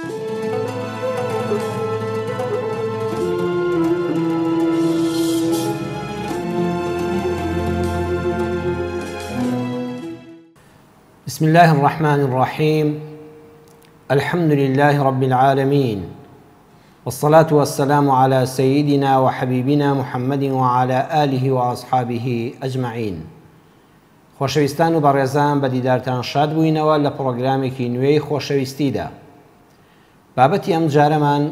بسم الله الرحمن الرحيم. الحمد لله رب العالمين، والصلاة والسلام على سيدنا وحبيبنا محمد وعلى آله وأصحابه أجمعين. خۆشەویستان و بەڕێزان بە دیدارتان شاد بووینەوە لە پرۆگرامێکی نوێی خۆشەویستیدا. بابەتی ئەم جارەمان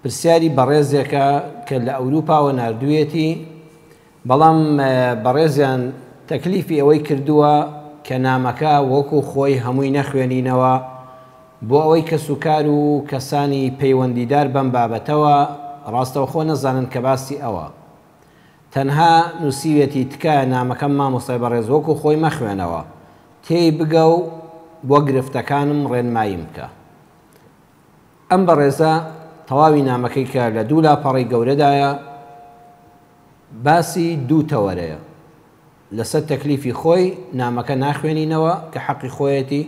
پرسیاری بەڕێزێکە کە لە ئەوروپاوە ناردوویەتی، بەڵام بەڕێزیان تەکلیفی ئەوەی کردووە کە نامەکە وەکو خۆی هەمووی نەخوێنینەوە بۆ ئەوەی کەس و کار و کەسانی پەیوەندیدار بەم بابەتەوە ڕاستەوخۆ نەزانن کە باسی ئەوە. تەنها نووسیوێتی تکایە نامەکەم مامۆستای بەڕێز وەکو خۆی مەخوێنەوە، تێی بگە و بۆ گرفتەکانم ڕێنماییم بکە. ئەم بەڕێزە تەواوی نامەکەی کە لە دوو لاپەڕی گەورەدایە باسی دوو تەوەرەیە. لەسەر تەکلیفی خۆی نامەکە ناخوێنینەوە کە حەقی خۆیەتی،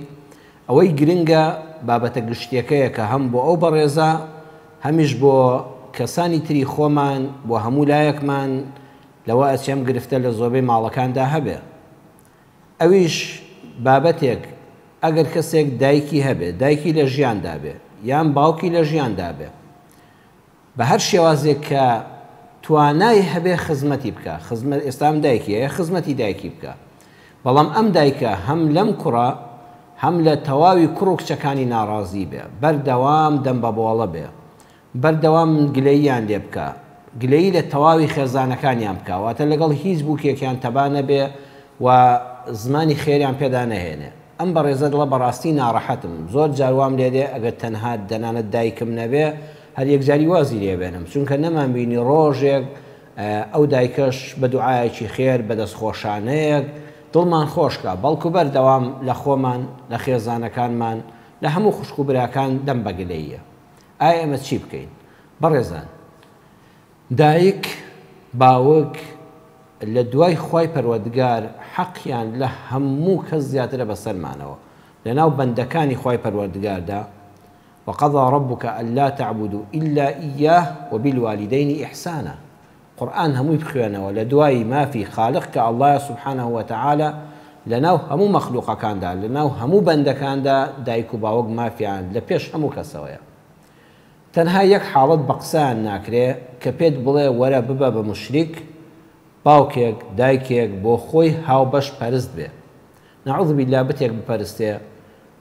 ئەوەی گرنگە بابەتە گشتیەکەیە کە هەم بۆ ئەو بەڕێزە هەمیش بۆ کەسانی تری خۆمان بۆ هەموو لایەکمان لەوە ئەچێم گرفتە لە زۆربەی ماڵەکاندا هەبێ. ئەویش بابەتێک ئەگەر کەسێک دایکی هەبێ، دایکی لە ژیاندا بێ یان باوکی لە ژیاندا بێ، بە هەر شێوازێک کە توانای هەبێ خزمەتی بکە. خزمەت ئێستام دایکیە، خزمەتی دایکی بکە، بەڵام ئەم دایکە هەم لەم کوڕە هەم لە تەواوی کوڕ و کچەکانی ناڕازی بێ، بەردەوام دەم بە بۆڵە بێ، بەردەوام گلەییان لێ بکە، گلەیی لە تەواوی خێزانەکانیان بکە، واتە لەگەڵ هیچ بووکێکیان تەبانە بێ و زمانی خێریان پێدا نەهێنێ. ئەم بەڕێزە دڵە بەڕاستی ناڕەحەتم، زۆر جاروام لێ دێ ئەگەر تەنها دەنانەت دایکم نەبێ هەر یەکجاری وازی لێ بێنم، چونکە نەمانبینی ڕۆژێک ئەو دایکەش بە دوعایەکی خێر بە دەستخۆشانەیەک دڵمان خۆشکە، بەڵکو بەردەوام لە خۆمان لە خێزانەکانمان لە هەموو خوشک و براکان دەم بەگلەیە. ئایا ئێمە چی بکەین؟ بەڕێزان، دایک باوک لە دوای خوای پەروەردگار حەقیان لە هەموو کەس زیاترە بەسەرمانەوە. لەناو بەندەکانی خوای پەروەردگاردا وقضى ربك ألا تعبدوا إلا إياه وبالوالدين إحسانا. قرآن هموی بخوێنەوە لە دوای مافی خالق کە الله سبحانه وتعالى لەناو هەموو مەخلوقەکاندا لەناو هەموو بەندەکاندا دایک و باوک مافیان لە پێش هەموو کەسەوەیە. تەنها یەک حاڵەت بە قسەیان ناکرێ کە پێت بڵێ وەرە ببە بە مشریک، باوکێک دایکێک بۆ خۆی هاوبەش پەرست بێ، نەعوذ بالله بتێک بپەرستێ،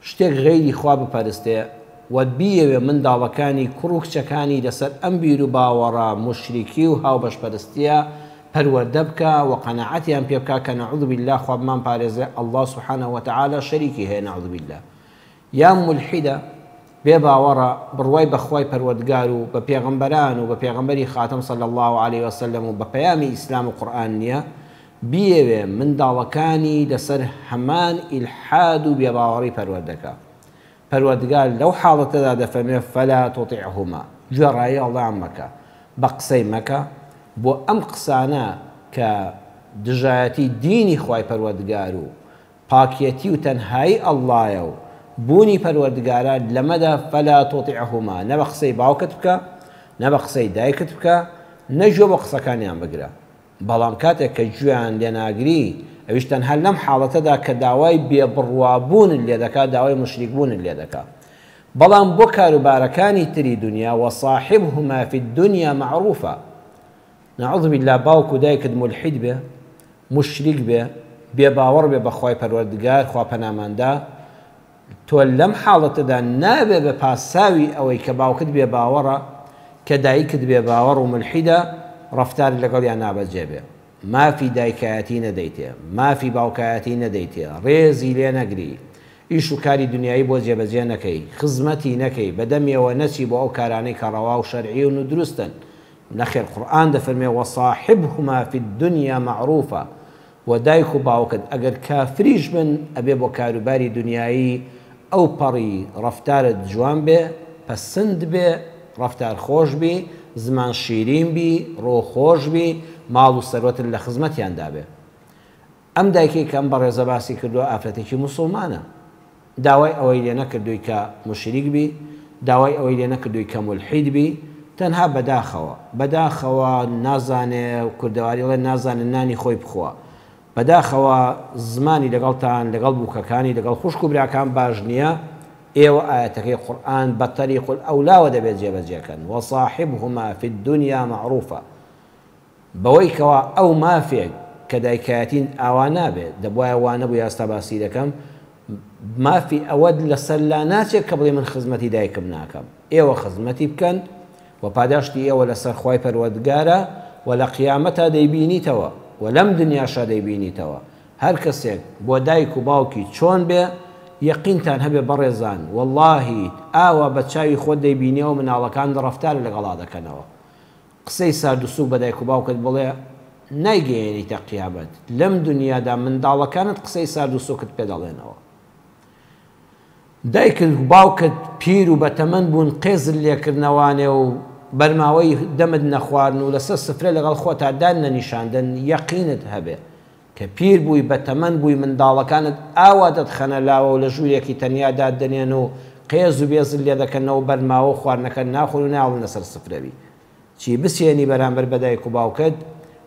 شتێک غەیری خوا بپەرستێ، و بیەوێ منداڵەکانی کوڕ و کچەکانی لەسەر ئەم بیر و باوەڕە مشریکی و هاوبەش پەرستیە پەروەردە بکە و قەناعەتیان پێ بکە کە نەعوذ بالله خوا بمان پارێزێ الله سبحانه وتعالى شەریکی هەیە نەعوذ بالله. یان مولحیدە بێ باوەڕە بڕوای بەخوای پەروەردگار و بە پێغەمبەران و بە پێغەمبەری خاتم صلی الله عليه وسلم و بە پەیامی ئیسلام و قورئان نییە، بیەوێ منداڵەکانی لەسەر هەمان ئیلحاد و بێباوەڕی پەروەردەکە. پەروەردگار لەو حاڵەتەدا دەفەرمێ فەلا تۇطیعهما، گوێڕایی ئەڵڵایان مەکە، بە قسەی مەکە، بۆ ئەم قسانە کە دژایەتی دینی خوای پەروەردگار و پاکیەتی و تەنهایی ئەڵڵایە و بوونی پەروەردگارە لەمەدا فەلا تۇطیعهما، نە بە قسەی باوکت بکە، نە بە قسەی دایکت بکە، نەگوێ بە قسەکانیان بگرە. بەڵام کاتێک کە گوێیان لێ ناگری، ئەویش تەنها لەم حاڵەتەدا کە داوای بێبڕوابوونت لێ دەکات، داوای مشریکبوونت لێ دەکات. بەڵام بۆ کاروبارەکانی تری دنیا وەصاحبهما فی الدنیا معروفە، نەعوذ بالله باوک و دایکت مولحید بێ، مشریک بێ، بێباوەڕ بێ بەخوای پەروەردگار خوا پەناماندا، تۆ لەم حاڵەتەدا نابێ بە پاساوی ئەوەی کە باوکت بێباوەڕە کە دایکت بێباوەڕ و مولحیدە ڕەفتار لەگەڵیان نابەجێ بێ. مافی دایکایەتی نەدەیتێ، مافی باوکایەتی نەدەیتێ، ڕێزی لێ نەگری، ئیش و کاری دنیایی بۆ جێبەجێ نەکەی، خزمەتی نەکەی، بەدەمیەوە نەچی بۆ ئەو کارانەی کە ڕەوا و شەرعی و دروستن. نەخێر قورئان دەفەرمێ وەصاحبهما فی الدنیا معروفە، و دایک و باوکت ئەگەر کافریش بن ئەبێ بۆ کاروباری دنیایی ئەو پەڕی ڕەفتارت جوان بێ، پەسند بێ، ڕەفتار خۆش بی، زمان شیرین بی، ڕۆ خۆش بی، ماڵ و سەرۆتت لە خزمەتیاندا بێ. ئەم دایکەی کە ئەم بەڕێزە باسی کردووە ئافرەتێکی موسڵمانە، داوای ئەوەی لێ نەکردووی کە مشریک بی، داوای ئەوەی لێ نەکردووی کە مولحید بی تەنها بەداخەوە نازانێ و کوردەواریڵێ نازانێ نانی خۆی بخۆوە بەداخەوە زمانی لەگەڵتان لەگەڵ بووکەکانی لەگەڵ خوشک و براکان باش نییە ئێوە ئاەتەکەی قورئان بەطەریق الأولا دەبێت جێبەجێکەن وصاحبهما في الدنيا معروفة بەوەی کەوا ئەو مافێک کە دایکایەتین ئاوا نابێت دەبوایە وانە بوو یاستا باسی دەکەم مافی ئەوەت لەسەر لا ناچێت کە بڵێ من خزمەتی دایکم ناکەم ئێوە خزمەتی بکەن و پاداشتی ئێوە لەسەر خوای پەروەردگارە و لە قیامەتا دەیبینیتەوە و لەم دنیاشا دەیبینیتەوە هەر کەسێک بۆ دایک و باوکی چۆن بێ یەقینتان هەبێ بەڕێزان واللهی ئاوا بە چاوی خۆت دەیبینیەوە مناڵەکان ڕەفتار لەگەڵا دەکەنەوە قسەی سارد و سووک بە دایک و باوکت بڵێ نایگەیەنیتە قیامەت لەم دنیادا منداڵەکانت قسەی سارد و سووکت پێ دەڵێنەوە دایکت و باوکت پیر و بەتەمەند بوون قێزت لێکردنەوانێ و بەرماوەی دەمت نەخواردن و لەسەر سفرە لەگەڵ خۆتا دان نەنیشاندن یەقینت هەبێ کە پیر بووی بەتەمەند بووی منداڵەکانت ئاوا دەتخەنە لاوە و لە ژوورێکی تەنیا دادەنێن و قێز و بێزت لێ دەکەنەوە بەرماوە خواردنەکە ناخۆن و ناوڵ لەسەر سفرەوی چی بسێنی بەرامبەر بە دایک و باوکت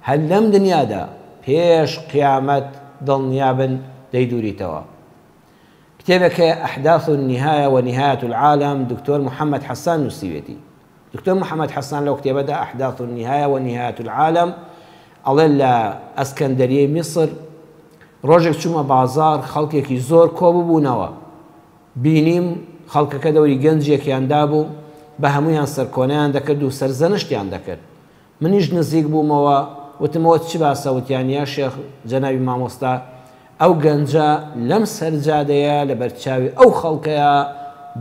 هەر لەم دنیادا پێش قیامەت دڵنیابن دەیدوریتەوە كتابك أحداث النهاية ونهاية العالم دكتور محمد حسان نسيويتي دكتور محمد حسان لو كتاب ده أحداث النهاية ونهاية العالم الله اسكندرية مصر روجك شما بازار خلقك زور كوبوبونوا بينيم خلقك دوري جنجيك ياندابو بهمويان سركونيان دكرد و سرزنشتيان دكرد منيش نزيق بو موا وتموت شبا سوتيان يا شيخ جنابي ماموستا ئەو گەنجە لەم سەرجادەیە لە بەرچاوی ئەو خەڵکەیە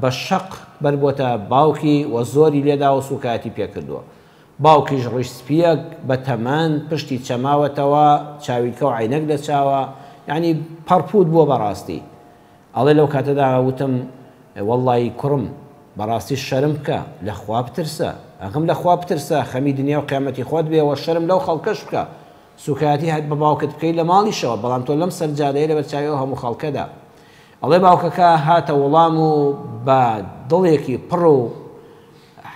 بە شەق بەربۆتە باوکی و زۆری لێدا و سوکاتی پێکردووە باوکیش ڕیشسپیەک بە تەمەند پشتی چەماوەتەوە چاویکە و عینەک دەچاوە یعنی پەڕپوت بووە بەڕاستی ئەڵێ لەو کاتەدا وتم وەڵڵی کوڕم بەڕاستی شەرم بکە لە خوا بترسە ئەغم لە خوا بترسە خەمی دنیا و قیامەتی خۆت بێەوە شەرم لەو خەڵکەش بکە سوکاتی هەت بە باوکت بکەیت لە ماڵیشەوە بەڵام تۆ لەم سەرجادەیە لە بەرچاویەوە هەموو خەڵکەدا ئەڵێ باوکەکە هاتە وەڵام و بە دڵێکی پڕ و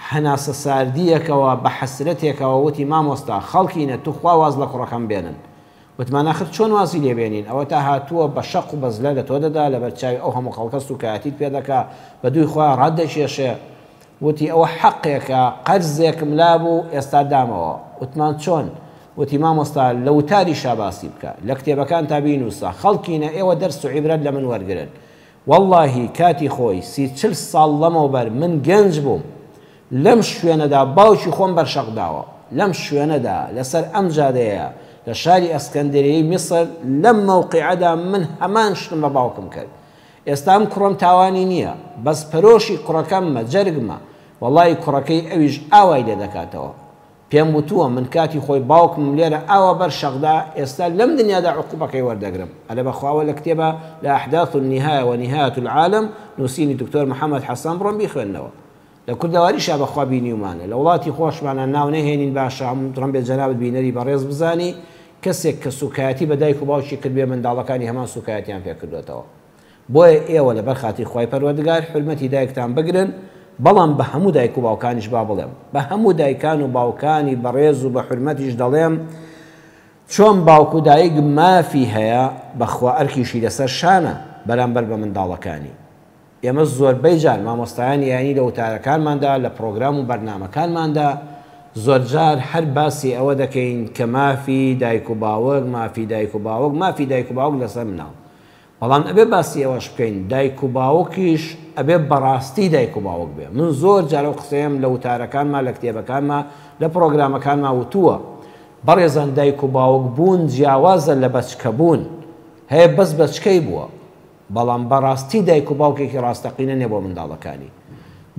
هەناسە ساردیەکەوە بە حەسرەتێکەوە وتی مامۆستا خەڵکینە تو خوا واز لە کوڕەکەم بێنن وتمان ئاخر چۆن وازی لێ بێنین ئەوە تا هاتووە بە شەق و بەزلە لە تۆ دەدا لە بەرچاوی ئەو هەموو خەڵکە سوکاتیت پێ دەکا بە دووی خوا ڕاددەکێشێ وتی ئەوە حەقێکە قەرزێکم لابوو ئێستا دامەوە وتمان چۆن وتی مامۆستا لە وتاری شاباسی بکە لە کتێبەکان تا بینووسە خەڵکینە ئێوە دەرس و عیبرەت لە من وەرگرن واللهی کاتی خۆی 30-40 ساڵ لەمەوبەر من گەنج بووم لەم شوێنەدا باوکی خۆم بەرشەقداوە لەم شوێنەدا لەسەر ئەم جادەیە لە شاری ئەسکەندەریەی میسر لەم مەوقیعەدا من هەمان شتم بە باوکم کرد ئێستا ئەم کوڕم تاوانی نییە بەس پەرۆشی کوڕەکەممە جەرگمە واللهی کوڕەکەی ئەویش ئاوای لێ دەکاتەوە پێم وتووە من کاتی خۆی باوکم لێرە ئاوا بەر شەقدا ئێستا لەم دنیادا عقوبەکەی وەردەگرم ئەلە بەخواوە لە کتێبە لە ئەحداث النهاية ونهاية العالم نووسینی دکتۆر محەممەد حەسان بڕۆم بیخوێندنەوە لە کوردەواریشا بەخوا بینیومانە لە وڵاتی خۆشمانە ناو نەهێنین باشە ڕم بێ جەنابەت بینەری بەڕێز بزانی کەسێک کە سوکایەتی بە دایک و باوکی کرد بێ منداڵەکانی هەمان سوکایەتیان پێ کردوێتەوە بۆیە ئێوە لەبەر خاتی خوای پەروەردگار حورمەتی دایکتان بگرن بەڵام بە هەموو دایک و باوکانیش با بڵێم بە هەموو دایکان و باوکانی بەڕێز و بە حورمەتیش دەڵێم چۆن باوک و دایک مافی هەیە بەخوا ئەرکیشی لەسەر شانە بەرامبەر بە منداڵەکانی ئێمە زۆربەی جار مامۆستایانی یانی لە وتارەکانماندا لە پرۆگرام و بەرنامەکانماندا زۆرجار هەر باسی ئەوە دەکەین کە مافی دایک و باوک مافی دایک و باوک مافی دایک و باوک لەسەر مناڵ بەڵام ئەبێ باسی ئەوەش بکەین دایک و باوکیش ئەبێ بەڕاستی دایک و باوک بێ من زۆر جارە قسەیەم لە وتارەکانمان لە کتێبەکانمان لە پرۆگرامەکانمان وتووە بەڕێزان دایک و باوک بوون جیاوازە لە بەچکەبوون هەیە بەس بەچکەی بووە بەڵام بەڕاستی دایک و باوکێکی ڕاستەقینە نێ بۆ منداڵەکانی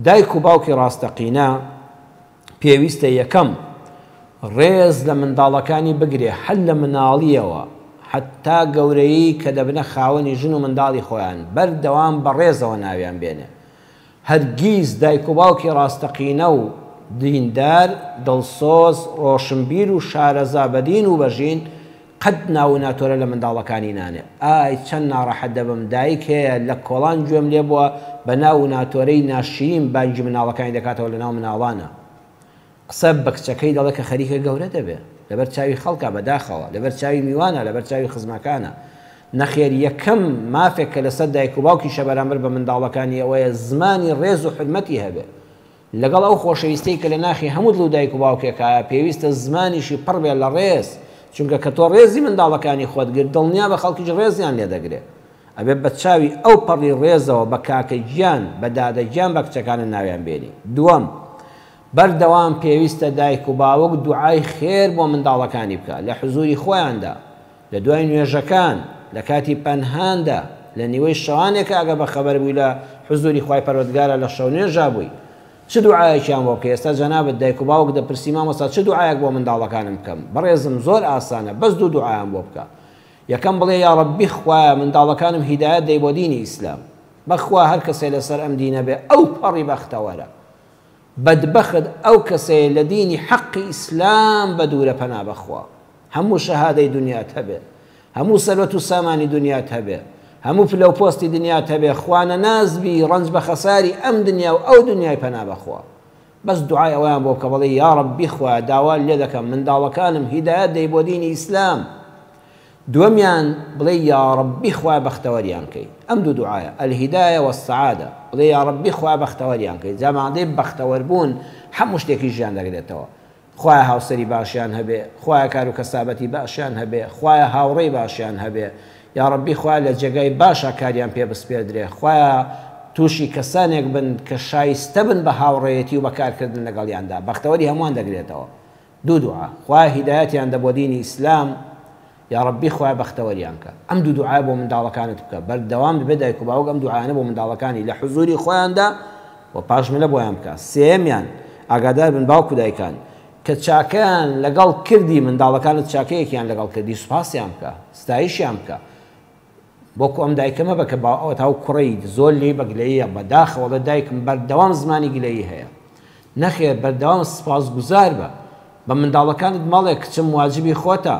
دایک و باوکی ڕاستەقینە پێویستە یەکەم ڕێز لە منداڵەکانی بگرێ هەر لە مناڵیەوە حتا گەورەی کە دەبنە خاوەنی ژن و منداڵی خۆیان بەردەوام بە ڕێزەوە ناویان بێنێ هەرگیز دایک و باوکی ڕاستەقینە و دیندار دڵسۆز ڕۆشنبیر و شارەزا بەدین و بەژین قەت ناو ناتۆرە لە منداڵەکانی نانێ ئای چەند ناڕەحەت دەبم دایک هەیە لە کۆڵان گوێم لێ بووە بە ناو ناتۆرەی ناشرین بانگی مناڵەکانی دەکاتەوە لە ناو مناڵانە قسە بە کچەکەی دەڵێ کە خەریکە گەورە دەبێت لەبەر چاوی خەڵکە بەداخەوە لەبەر چاوی میوانە لەبەر چاوی خزمەکانە نەخێر یەکەم مافێک کە لەسەر دایک و باوکیشە بەرامبەر بە منداڵەکانی ئەوەیە زمانی ڕێز و حرمەتی هەبێ لەگەڵ ئەو خۆشەویستەی کە لە ناخی هەموو دڵ دایک و باوکێکە پێویستە زمانیشی پڕ بێ لە ڕێز چونکە کە تۆ ڕێزی منداڵەکانی خۆت گرت دڵنیا بە خەڵکیش ڕێزیان لێ دەگرێت ئەبێ بە چاوی ئەو پەڕی ڕێزەوە بە کاکە گیان بە دادە گیان بە کچەکانە ناویان بێنی دووەم بەردەوام پێویستە دایک و باوک دوعای خێر بۆ منداڵەکانی بکە لە حزوری خۆیاندا لە دوای نوێژەکان لە کاتی پەنهاندا لە نیوەی شەوانێکە ئەگە بە خەبەر بووی لە حزوری خوای پەروەردگارە لە شەو نوێژا بووی چ دوعایەکیان بۆ بکە ئێستا جەنابەت دایک و باوک دەپرسی مامۆستا چ دوعایەک بۆ منداڵەکانم بکەم بەڕێزم زۆر ئاسانە بەس دوو دوعایان بۆ بکە یەکەم بڵێ یا ڕەبی خوایە منداڵەکانم هیدایەت دەی بۆ دینی ئیسلام بەخوا هەر کەسێ لەسەر ئەم دینە بێ ئەو پەڕی بەختەوەرە بەدبەخت ئەو کەسێ لە دینی حەقی ئیسلام بە دوورە پەنا بەخوا هەموو شەهادەی دنیات هەبێ هەموو سەرەت و سامانی دنیات هەبێ هەموو پلە و پۆستی دنیات هەبێ خوانە نازبی ڕەنج بە خەساری ئەم دنیا و ئەو دنیای پەنا بەخوا بەس دوعای ئەویان بۆ بکە بڵێ یا ڕەبی خوا داوا لێ دەکەم منداڵەکانم هیدایەت دەی بۆ دینی ئیسلام دووەمیان بڵێ یا ڕەبی خوا بەختەوەریان کەی ئەم دوو دوعایە ئەلهیدایە وەسەعادە بڵێ یا ڕەبی خوا بەختەوەریان کەی جامادەی بەختەوەربوون هەموو شتێکی ژیان دەگرێتەوە خوایە هاوسەری باشیان هەبێ خوایە کار و کەسابەتی باشیان هەبێ خوایە هاوڕێی باشیان هەبێ یا ڕەبی خوا لە جێگای باشە کاریان پێ بسپێدرێ خوایە تووشی کەسانێک بن کە شایستە بن بە هاوڕێیەتی و بەکارکردن لەگەڵیاندا بەختەوەری هەمووان دەگرێتەوە دوو دوعا خوایە هیدایەتیان دە بۆ دینی ئیسلام یا ڕەبی خوایە بەختەوەریان کە ئەم دوو دوعای بۆ منداڵەکانت بکە بەردەوام دەبێت دایک و باوک ئەم دوعایانە بۆ منداڵەکانی لە حزوری خۆیاندا و پاشملە بۆیان بکە سێمیان ئاگادار بن باوک و دایکان کە چاکەیان لەگەڵ کردی منداڵەکانت چاکەیەکیان لەگەڵ کردی سوپاسیان بکە ستایشیان بکە بۆکو ئەم دایکەمە بە کە تاو کوڕی زۆر لێی بەگلەیە بەداخەوە دایکم بەردەوام زمانی گلەیی هەیە نەخێر بەردەوام سپاسگوزار بە بە منداڵەکانت ماڵێک کچم واجبی خۆتە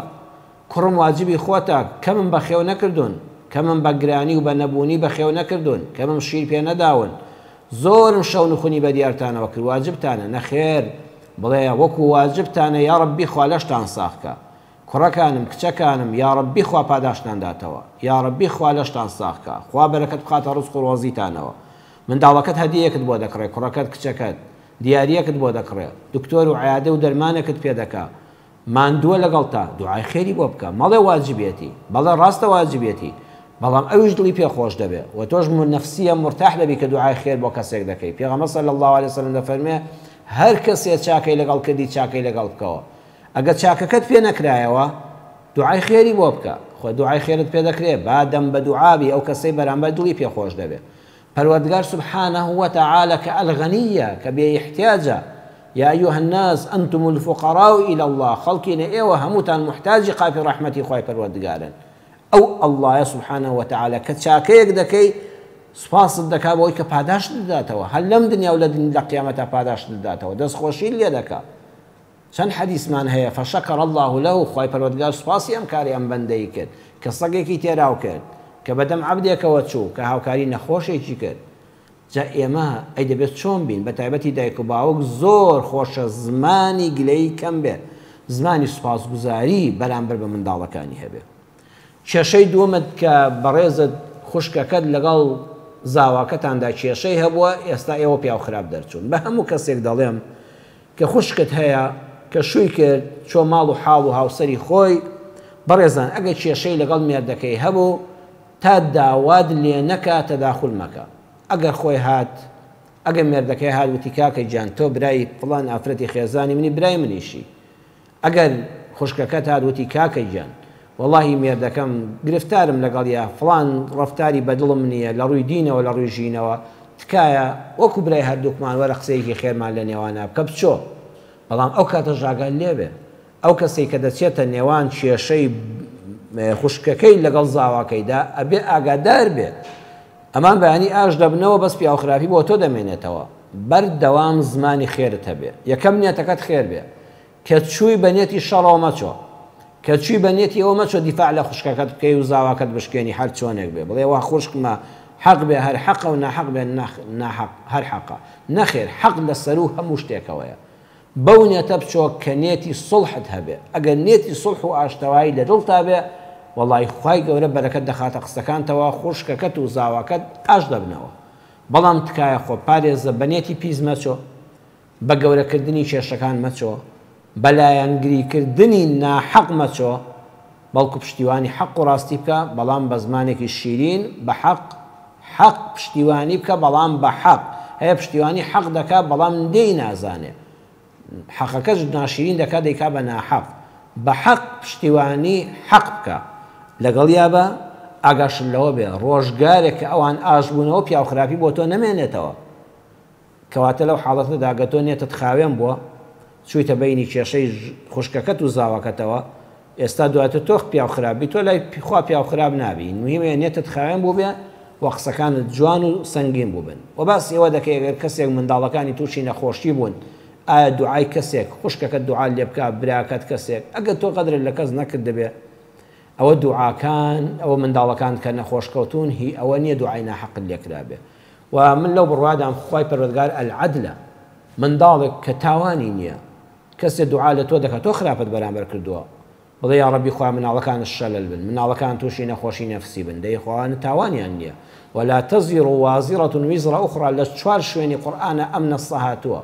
کوڕم واجبی خۆتە کەمم بە خێو نەکردوون کەمم بە گرانی و بە نەبوونی بە خێو نەکردوون کەمم شیر پێ نەداون زۆرم شەو نخونی بە دیارتانەوە کرد واجبتانە نەخێر بڵێ وەکو واجبتانە یا ڕەبی خوا لەشتان ساخکە کوڕەکانم کچەکانم یا ڕەبی خوا پاداشتانداتەوە یا ڕەبی خوا لەشتان ساخکە خوا بەرەکەت بخاتە ڕزق و ڕۆزیتانەوە منداڵەکەت هەدیەکت بۆ دەکڕێ کوڕەکەت کچەکەت دیاریەکت بۆ دەکڕێ دکتۆر و عیادە و دەرمانێکت پێ دەکا ماندووە لەگەڵتا دوعای خێری بۆ بکە مەڵێ واجبێتی بەڵێ ڕاستە واجبێتی بەڵام ئەویش دڵی پێ خۆش دەبێ و تۆش نەفسیە مرتاح دەبی کە دوعای خێر بۆ کەسێک دەکەی پێغەمبەر صلی الله علیه وسلم دەفەرمێ هەر کەسێک چاکەی لەگەڵ کردی چاکەی لەگەڵ بکەوە ئەگەر چاکەکەت پێ نەکرایەوە دوعای خێری بۆ بکە خۆ دوعای خێرت پێ دەکرێت بادەم بە دوعابی ئەو کەسەی بەرامبەر دڵی پێ خۆش دەبێت پەروەردگار سبحانه وتعالى کە ئەلغەنیە کە بێ احتیاجە يا أيها الناس أنتم الفقراء إلى الله خلقنا إيوه هموتان محتاج قافي رحمتي خواهي پروردگارن أو الله سبحانه وتعالى كتشاكيك دكي سپاس دەکا بۆی کە پاداش دەداتەوە هەر لەم دنیا و لە قیامەتە پاداش دەداتەوە دەستخۆشی لێ دەکا چەند حەدیثمان هەیە فشەکر الله له خوای پەروەردگار سوپاسی ئەم کاری ئەم بەندەی کرد کە سەگێکی تێراو کرد کە بەدەم عەبدێکەوە چوو کە هاوکاری نەخۆشێکی کرد جا ئێمە ئەی دەبێت چۆن بین بە تایبەتی دایک و باوک زۆر خۆشە زمانی گلەی کەم بێت زمانی سوپاسگوزاری بەرامبەر بە منداڵەکانی هەبێت کێشەی دووەمت کە بەڕێزت خوشکەکەت لەگەڵ زاواکەتاندا کێشەی هەبووە ئێستا ئێوە پیا و خراپ دەرچوون بە هەموو کەسێک دەڵێم کە خوشکت هەیە کە شووی کرد چۆ ماڵ و حاڵ و هاوسەری خۆی بەڕێزان ئەگەر کێشەی لەگەڵ مێردەکەی هەبوو تا داواد لێ نەکا تەداخول مەکە ئەگەر خۆی هات ئەگەر مێردەکەی هات وتی کاکەی جان تۆ برای فڵان ئافرەتی خێزانی منی برای منیشی ئەگەر خوشکەکەت هات وتی کاکەی جان واللهی مێردەکەم گرفتارم لەگەڵیا فڵان ڕەفتاری بەدڵم نییە لە ڕووی دینەوە لە ڕووی ژینەوە تکایە وەکو برای هەردووکمان وەرە قسەیەکی خێرمان لە نێوانە بکە بچۆ بەڵام ئەو کاتە ژاگال لێبێ ئەو کەسێک کە دەچێتە نێوان کێشەی خوشکەکەی لەگەڵ زاواکەیدا ئەبێ ئاگادار بێت ئەمان بەیانی ئاش دەبنەوە بەس پیاوخراپی بۆ تۆ دەمێنێتەوە بەردەوام زمانی خێرت هەبێ یەکەم نیەتەکەت خێر بێ کە چووی بە نێتی شەڕەوە مەچۆ کە چوی بە نێتی ئەوە مەچۆ دیفاع لە خوشکەکەت بکەی و زاواکەت بشکێنی هەر چۆنێک بێ بڵێ وا خوشکمە حەق بێ هەر حەقە و ناحەق بێ ناحەق هەر حەقە نەخێر حەق لەسەر و هەموو شتێکەوەیە بەو نێتە بچۆ کە نێتی سڵحت هەبێ ئەگەر نێتی سڵح و ئاشتەوایی لە دڵتا بێ وەڵی خوای گەورە بەرەکەت دەخاتە قسەکانتەوە خوشکەکەت و زاواکەت ئاش دەبنەوە بەڵام تکایە خۆ پارێزە بەنێتی پیس مەچۆ بە گەورەکردنی کێشەکان مەچۆ بەلایەنگریکردنی ناحەق مەچۆ بەڵکو پشتیوانی حەق و ڕاستی بکە بەڵام بە زمانێکی شیرین بە حەق پشتیوانی بکە بەڵام بە حەق هەیە پشتیوانی حەق دەکا بەڵام دێی نازانێ حەقەکەش ناشرین دەکا دەیکا بە ناحەق بە حەق پشتیوانی حەق بکە لەگەڵ یا بە ئاگاشن لەوە بێ ڕۆژگارێک کە ئەوان ئاشبوونەوە پیاوخراپی بۆ تۆ نەمێنێتەوە کەواتە لەو حاڵەتەدا گە تۆ نێتت خاوێن بووە چوویتە بینی کێشەی خوشکەکەت و زاواکەتەوە ئێستا دواتە تۆ پیاوخراپی تۆ لای خوا پیاوخراپ نابین مهمە نێتت خاوێن بوو بێ و قسەکانت جوان و سەنگین بوو بن و باسی ئێوە دەکەی ئەگەر کەسێک منداڵەکانی تووشی نەخۆشی بوون ئایا دوعای کەسێک خوشکەکەت دوعا لێ بکە براکەت کەسێک ئەگەر تۆ قەدرت لە کەس نەکرد دەبێ ئەوە دوعاکان ئەوە منداڵەکان کە نەخۆشکەوتون هی ئەوە نییە دوعای ناحەقت لێکرا بێ و من لەو بڕوادام خوای پەروەردگار ئەلعەدلە منداڵێک کە تاوانی نییە کەسێک دوعا لە تۆ دەکات تۆ خراپەت بەرامبەر کردووە بڵێ یا ڕەبی خوا مناڵەکانت شەلل بن مناڵەکان تووشی نەخۆشی نەفسی بن دەی خواوانە تاوانیان نییە ولا تزر وازرة وزر أخرى لە چوار شوێنی قورئانە ئەم نەسە هاتووە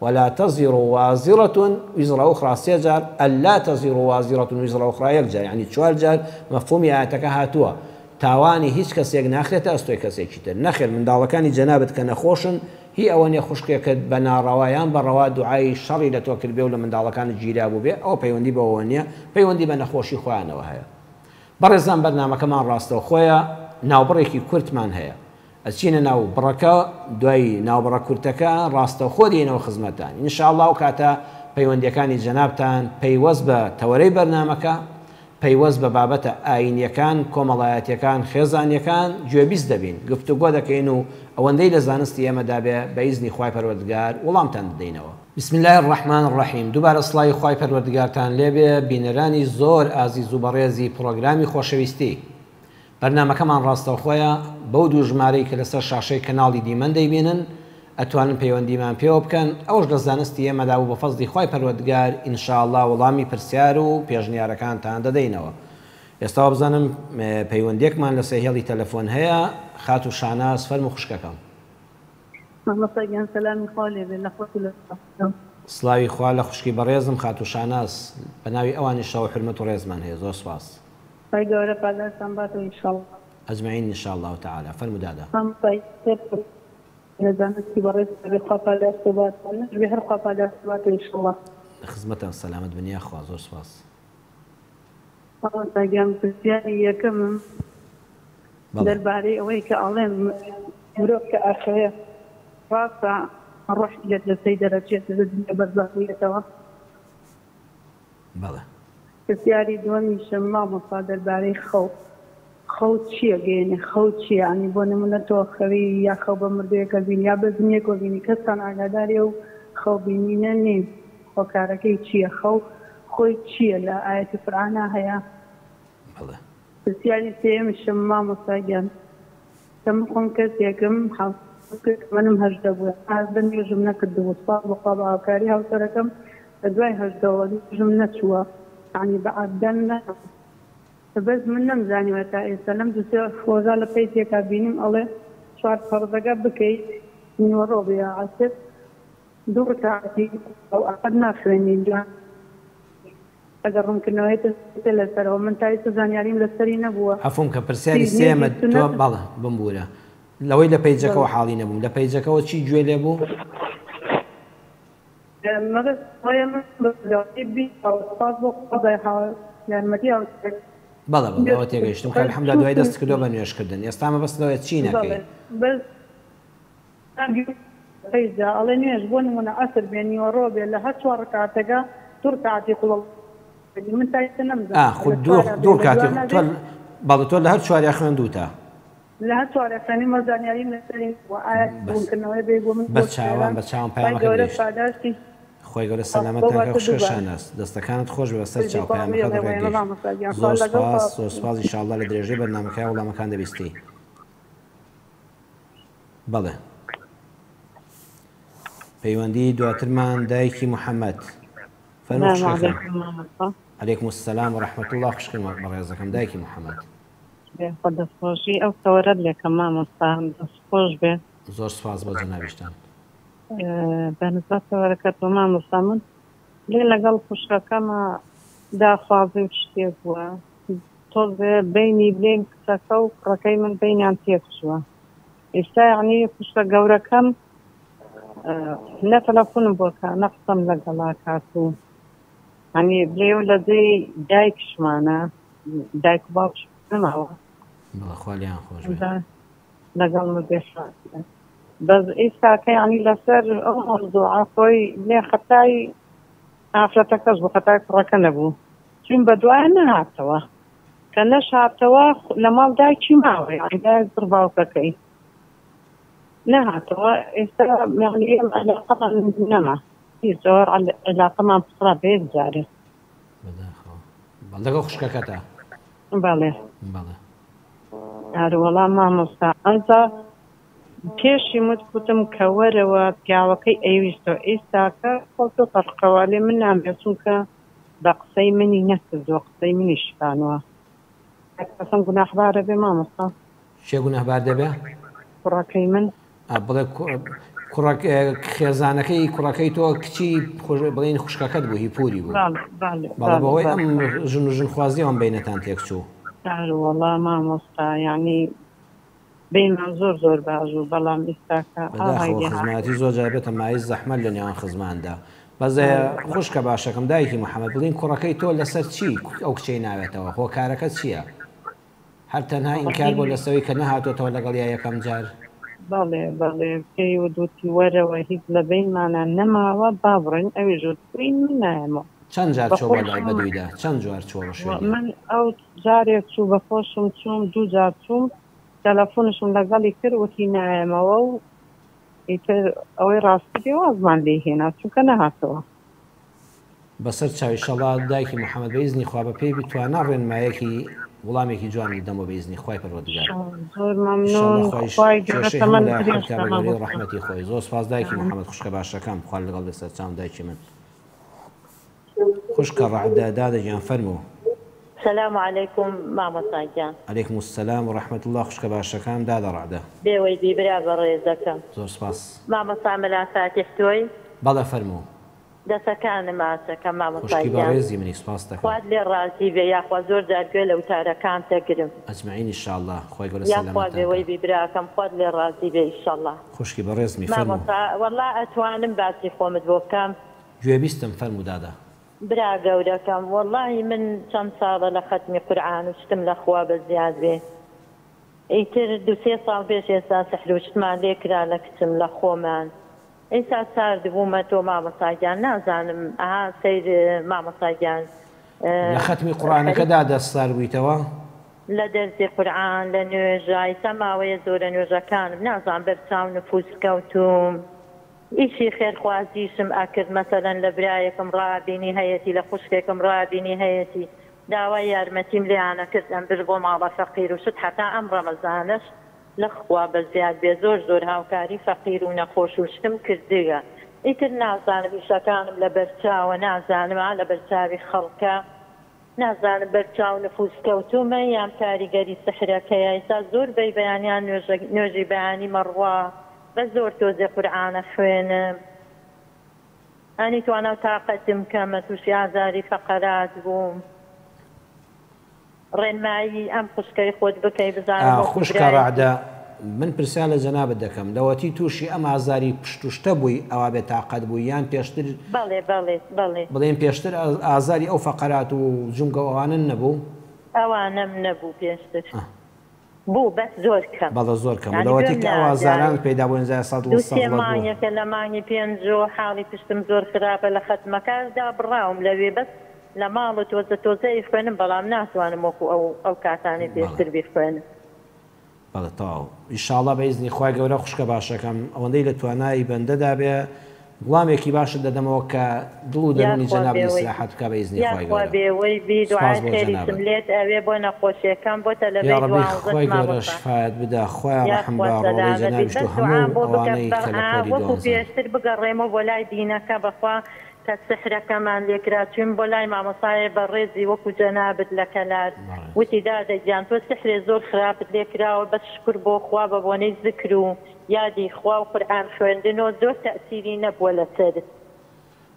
ولا تزر وازرة وزر أخرى سيجار ألا تزر وازرة وزر أخرى يكجار يعني چوار جار مفهومی آياتەکە هاتووە تاوانی هیچ کەسێک ناخرێتە ئەستۆی کەسێکی تر نەخێر منداڵەکانی جەنابەت کە نەخۆشن هی ئەوە نیە خوشکێکت بە ناڕەوایان بەڕەوا دوعای شەڕی لە تۆ کرد بێ و لە منداڵەکانت گیرا بوو بێ ئەوە پەیوەندی بەوە نییە پەیوەندی بە نەخۆشی خۆیانەوە هەیە بەڕێزان بەرنامەکەمان ڕاستەوە خۆیە ناوبڕێکی کورتمان هەیە ئەچینە ناو بڕەکە دوای ناوبڕە کورتەکە ڕاستەوە خۆ دێنەوە خزمەتان ئینشاءالله و کاتە پەیوەندیەکانی جەنابتان پەیوەست بە تەوەرەی بەرنامەکە پەیوەست بە بابەتە ئاینیەکان کۆمەڵایەتیەکان خێزانیەکان گوێبیست دەبین گفتوگۆ دەکەین و ئەوەندەی لە زانستی ئێمەدا بێ بە ئیزنی خوای پەروەردگار وەڵامتان بدەینەوە بسم الله الرحمن الرحیم دووبارە سڵای خوای پەروەردگارتان لێبێ بینەرانی زۆر ئازیز و بەڕێزی پرۆگرامی خۆشەویستی بەرنامەکەمان ڕاستەوخۆیە بەو دوو ژمارەی کە لەسەر شاشەی کەناڵی دیمەن دەیبینن ئەتوانن پەیوەندیمان پێوە بکەن ئەوش لە زانستی ئێمەدا و بە فەزلی خوای پەروەردگار ئینشاءالله وەڵامی پرسیار و پێشنیارەکانتان دەدەینەوە ئێستا بزانم پەیوەندێکمان لە سەهێڵی تەلەفۆن هەیە خات و شاناس فەرموو خوشکەکەم سڵاوی خوا لە خوشکی بەڕێزم خات و شاناس بە ناوی ئەوانی شەو حرمەت و ڕێزمان هەیە زۆر سپاس أجمعين إن شاء الله تعالى فالمدادة خدمة السلامة بني أخوة زور سواس درباري أويك أعلم مروك أخويا رافع الروح إلى السيدة رجية الدنيا برزاقية توا بلى بسياري دوامي شما مصادر باري خوت چیە گەێنێ خەوت چی ینی بۆ نمونە تۆ خەوی یا خەو بە مردویەکە بین یا بەزنیەکۆ بینی کەستان ئاگادارێ و خەوبینینە نین خۆکارەکەی چییە خۆی چییە لە ئاەتی قورئانە هەیە پرسیاری سێمیشم مامۆستاگیان کەم خۆم کەسێکم منم هەژدە بووە ئازدە نوێژم نەکردبوو ساڵ بەخوا بە هاوکاری هاوسەرەکەم لە دوای هەژدەوە نوێژم نەچووە ینی بە عەبدەن بەس من نەمزانیوە تا ئێستا لەم دوو سێ خۆزا لە پەیسێکا بینیم ئەڵێ چوار فەرزەکە بکەیت نیوەڕۆ بێ عەسر دوو ڕکعەتی ئەو ئەقەد ناخوێنی جوان ئەگەر ڕوونکردنەوەیتە لەسەرەوە من تا ئێستا زانیاریم لەسەری نەبووە عەفوم کە پرسیاری سێمە تۆ بەڵێ بمبورە لەوەی لە پەیجەکەەوە حاڵی نەبووم لە پەیجەکەەوە چی گوێ لێ بوو؟ مەگەر هۆیە من بی سپاس بۆ خۆزای یارمەتی هاوسەرێک بەڵێ بەڵەوە تێگەیشتم کە الحەمدوللا دوای دەست کردووە بە نوێژکردن ئێستامە بەستەوەی چی نەکەی ئەڵێ نوێژ بۆ نمونە ئەسر بێ نیوەڕۆ بێ لە هەر چوار ڕکعەتەکە دوو ڕکعەتی قوڵ من تا ئێستا نەمزانم دوو ڕکعەتی بەڵێ تۆ لە هەر چواریا خوێندووتە لە هەر چواریا خوێنی مەزانیاریم لەسەری ئاەت ڕوونکردنەوەی بێ بۆ من بە چاوان پایامەکە خۆی گەورە سەلامەتتان خوشکەشان است دەستەکانت خۆش بە سەر چاوپایەمەکە ڕێگەی زۆر سپاس ئینشاءالله لە درێژەی بەرنامەکەی وەڵامەکان دەبیستی. بەڵێ پەیوەندی دواترمان دایکی محەممەد فەرموو خوشکەکەم. عەلەیکم السەلام وەرەحمەتوڵڵا الله خوشکم بەڕێزەکەم دایکی محەممەد. دەستخۆشی ئەو تەوەرەت لێکە مامۆستا دەستخۆش بێ. زۆر سپاس بۆ جەنابیشتان. بەنسبەت تەوەرەکەت بۆ مامۆستا من لێ لەگەڵ خوشکەکەمە داخوازی و شتێک بووە تۆزێ بینی بلێن کچەکە و کوڕەکەی من بینیان تێکچووە. ئێستا یعنی خوشکە گەورەکەم نە تەلەفۆنم بۆکە نە قسەم لەگەڵا کات و هەنی بلێو لە جێی دایکشمانە دایک و باوکش نەماوە خۆلیان خۆش لەگەڵ بێشان بەس ئێستاکە ینی لەسەر ئەو مەوزوعە خۆی لێ خەتای ئافرەتەکەش بۆ خەتای کوڕەکە نەبوو چون بە دوایە نەهاتەوە کە نەشاتەوە لە ماڵ دایکی ماوە یعنی دایک بڕ باوکەکەی نەهاتەوە ئێستا یعنی ئێمە عەلاقەمان نەما زۆر عەلاقەمان پسڕا بێت جارێ لەگەڵ خوشکەکەتە. بەڵێ هەروەڵام مامۆستا ئەنجا پێشی متگوتم کە وەرەوە پیاوەکەی ئەیویستەوە ئێستاکە خۆتۆ فەرقەوە لێ من نامبێت چونکە بە قسەی منی نەکردووە قسەی منی شکانوە قەسەم گوناحبارە بێ مامۆستا. شێ گوناحبار دەبێ؟ کوڕەکەی من بڵێ خێزانەکەی کوڕەکەی تۆ کچی بڵێن خوشکەکەت بوو هی پوری بوو بەڵێ بەهۆی ئەم ژن و ژنخوازی ئەوم بینەتان تێکچوو. وەڵا مامۆستا یعنی بینمان زۆر باشوو بەڵام ئێستاکە خزمەتی زۆر جار بێتە مای زەحمەت لە نێوان خزماندا. بەزێ خوشکە باشەکەم دایکی محەممەد بڵین کوڕەکەی تۆ لەسەر چی ئەو کچەی ناوێتەوە هۆکارەکە چییە؟ هەر تەنها ئینکار بۆ لەسەوەی کە نەهاتۆتەوە لەگەڵ یا یەکەم جار. بەڵێ پێی وەدوتی وەرەوە هیچ لە بینمانە نەماوە با بڕێن ئەوی ژوتین من نایەمەوە. چەند جار چۆ بەلای بەدویدا چەند جوار چۆ بە شوێنی؟ من ئەو جارێک چوو بە خۆشم چووم دوو جار چووم تەلەفۆنشم لەگەڵی کرد وتی نایەمەوە و ئیتر ئەوەی ڕاستی پێوازمان لێ هێنا چونکە نەهاتەوە. بەسەر چاوی شەڵا دایکی محەممەد بەیزنی خوا بە پێی بتوانە ڕێنمایەکی وڵامێکی جوانی دەمە بەیزنی خوای پەروەردگار. زۆر مەمنون خوای گەورەتەمەن ڕەحمەتی خۆی زۆر سپاس دایکی محەممەد خوشکە باشەکەم خوا لەگەڵ دەسەر چاوم دایکی من. خوشکە ڕەعدە دادەگیان فەرموو. السلام عليكم مامۆستا گیان. عەلەیکم السەلام وەرەحمەتوڵڵا الله خوشکە باشەکەم دادە ڕەعدە. بێوەی بیبرا بە ڕێزەکەم. زۆر سپاس. مامۆستا مەلافاتی تۆی؟ بەڵێ فەرموو. دەسەکانم ئاسەکەم مامۆستا گیان. بەڕێزی منی سپاس دەکەم. خوات لێ ڕازی بێ یاخوا زۆر جار گوێ لە وتارەکان تەگرم. ئەجمەعین ئینشاءالله خۆی گەورە سەلامەتتان. یاخوا بێوەی بیبراکەم خوات لێ ڕازی بێ ئینشاءالله. خوشکی بەڕێزمی فەرموو. مامۆستا وەڵڵا ئەتوانم باسی خۆمت بۆ بکەم. گوێبیستم فەرموو دادا. برا گەورەکەم وەڵڵاهی من چەند ساڵە لە ختمی قورئان و شتم لە خوا بە زیاد بێ. ئیتر دو سێ ساڵ پێش ئێستا سەحر و شتمان لێ کرا لە کچم لە خۆمان. ئێستا ساردبوومە تۆ مامۆستا گیان نازانم ئەها سەیر مامۆستا گیان لە ختمی قورئانەکەدا دەستار بوویتەوە؟ لە دەرسی قورئان لە نوێژە ئێستا ماوەیە زۆرە نوێژەکانم نازانم بەرچاو نفوس کەوتوم. ئیشی خێرخوازیشم ئەکرد مەسەلەن لە برایەکەم ڕابینی هەیەتی لە خوشکێکم ڕابینی هەیەتی داوای یارمەتیم لێیانە کرد ئەم بر بۆ ماڵە فەقیر و شت حتا ئەم ڕەمەزانەش لەخوا بە زیاد بێ زۆر هاوکاری فەقیر و نەخۆش و شتم کردگە. ئیتر نازانم ئیشەکانم لە بەرچاوە نازانم لە بەرچاوی خەڵکە نازانم بەرچاو نفوس کەوتومە یان کاریگەری سحرەکەیە ئێستا زۆر بەی بەیانیان نوێژی بەیانی مەڕوا بە زۆر تۆزێ قورئانە خوێنم ئەنی توانە و تاقەتم کەمە تووشی ئازاری فەقەرات بووم. ڕێنمایی ئەم خوشکەی خۆت بکەی بزانم. خوشکە ڕەعدە من پرسیان لە جەنابەت دەکەم لەوەتی تووشی ئەم ئازاری پشتوشتە بووی ئەوە بێت تاقەت بووی یان پێشتر؟ بەڵێ بڵێن پێشتر ئازاری ئەو فەقەرات و جونگە ئەوانن نەبوو؟ ئەوانەم نەبوو پێشتر بوو بەس زۆر کەم. بەڵە زۆر کەم لەوەتی کە ئەو ئازاران پەیدا بوون مانگێکە لە مانگی پێنج حاڵی پشتم زۆر خراپە لە خەتمەکاندا بڕاوم لەوێ بەس لە ماڵ و تۆزەی خوێنم بەڵام ناتوانم وەکو ئەو کاتانی پێشتر بیخوێنم. بەڵێ تەواو ئینشاڵڵا بە ئیزنی خوای گەورە خوشکە باشەکەم ئەوەندەی لە توانایی بەندەدا بێ وڵامێکی باشت دەدەمەوە کە دڵ و دەرونی جەنابی ئیسلاحات بکە بە ئیزنی خوای گەورە. بێوەی بی دوعای خێری سملێت ئەوێ بۆ نەخۆشیەکان بۆ یا ربی خوای گەورە شفاعت بدە، خوای ڕەحم بە ڕۆڵەی جەنابیش و هەموو ئەوانەی کە لە پۆلی وەکو پێشتر بگەڕێمەوە بۆ لای دینەکە بەخوا کە سحرەکەمان لێکرا چوین بۆ لای مامۆسایە بەڕێزی وەکو جەنابت لە کەلار وتی دادەگیان تۆ سحرێ زۆر خراپت لێکراوە بەس شکر بۆ خوا بە بۆنەی ذکر و یادی خوا و قورئان خوێندنەوە زۆر تەئسیری نەبووە لەسەرت.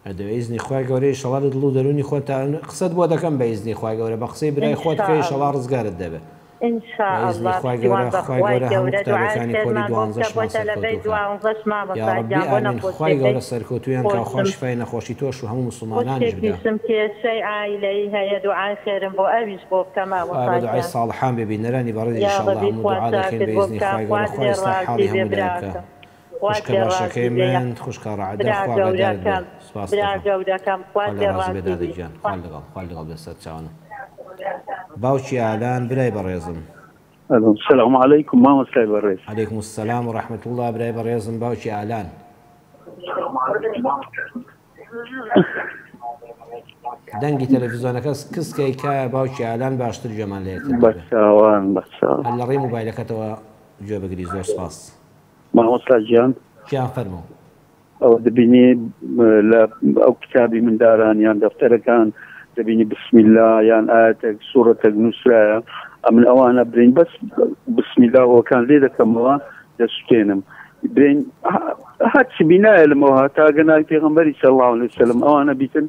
ئەدەوێت ئیزنی خوای گەورەی ئینشەڵا لە دڵ و دەرونی خۆت قسەت بۆ دەکەم بە ئیزنی خوای گەورە بە قسەی برای خۆت کە ئینشەڵا ڕزگارت دەبێت. ئینشاءالله خوای گەورە هەموو کتابەکانی پۆلی 12 یا ربی ئامین. خوای گەورە سەرکەوتویان کە خوا شیفای نەخۆشی تۆش و هەموو موسڵمانانیش بدە. کێشەی عائیلەی هەیە دوعای خێرم بۆ ئەویش بۆ بکەما دوعای ساڵحان بێ بینەرانی بەڕێزی ئینشاءالله هەموو دوعا دەکەین بە ئیزنی خوای گەورە خوا ئێستا حاڵی هەموو دەکە. خوشکە باشەکەی من خوشکە ڕعدە خوا بەدار بێ. سپاس گەورەکەم خوا لێڕازبێدادەگیان خوا لەگەڵ بێ سەرچاوانە. باوکی ئالان برای بەڕێزم. السلام عليكم مامۆستای بەڕێز. عليكم السلام ورحمة الله برای بەڕێزم باوکی ئالان. دەنگی تەلەڤیزۆنەکە کەسکەی کە باوکی ئالان باشتر گوێمان لێ بەچاوان بەچاوان هەر لە ڕێی مۆبایلەکەتەوە گوێ بگری. زۆر سپاس مامۆستا گیان. گیان فەرموو. ئەو دەبینی لە ئەو کتابی منداران یان دەفتەرەکان دەبینی بسم الله یان ئاەتێک سوورەتێک نووسرایە ئەمن ئەوانە برین بەس بسم الله ئەوەکان لێ دەکەمەوە دەسوتێنم برین هەرچی بینایە لەمەوە هەتا گەنای پێغەمبەری صلی الله علیه وسلم ئەوانە بیتن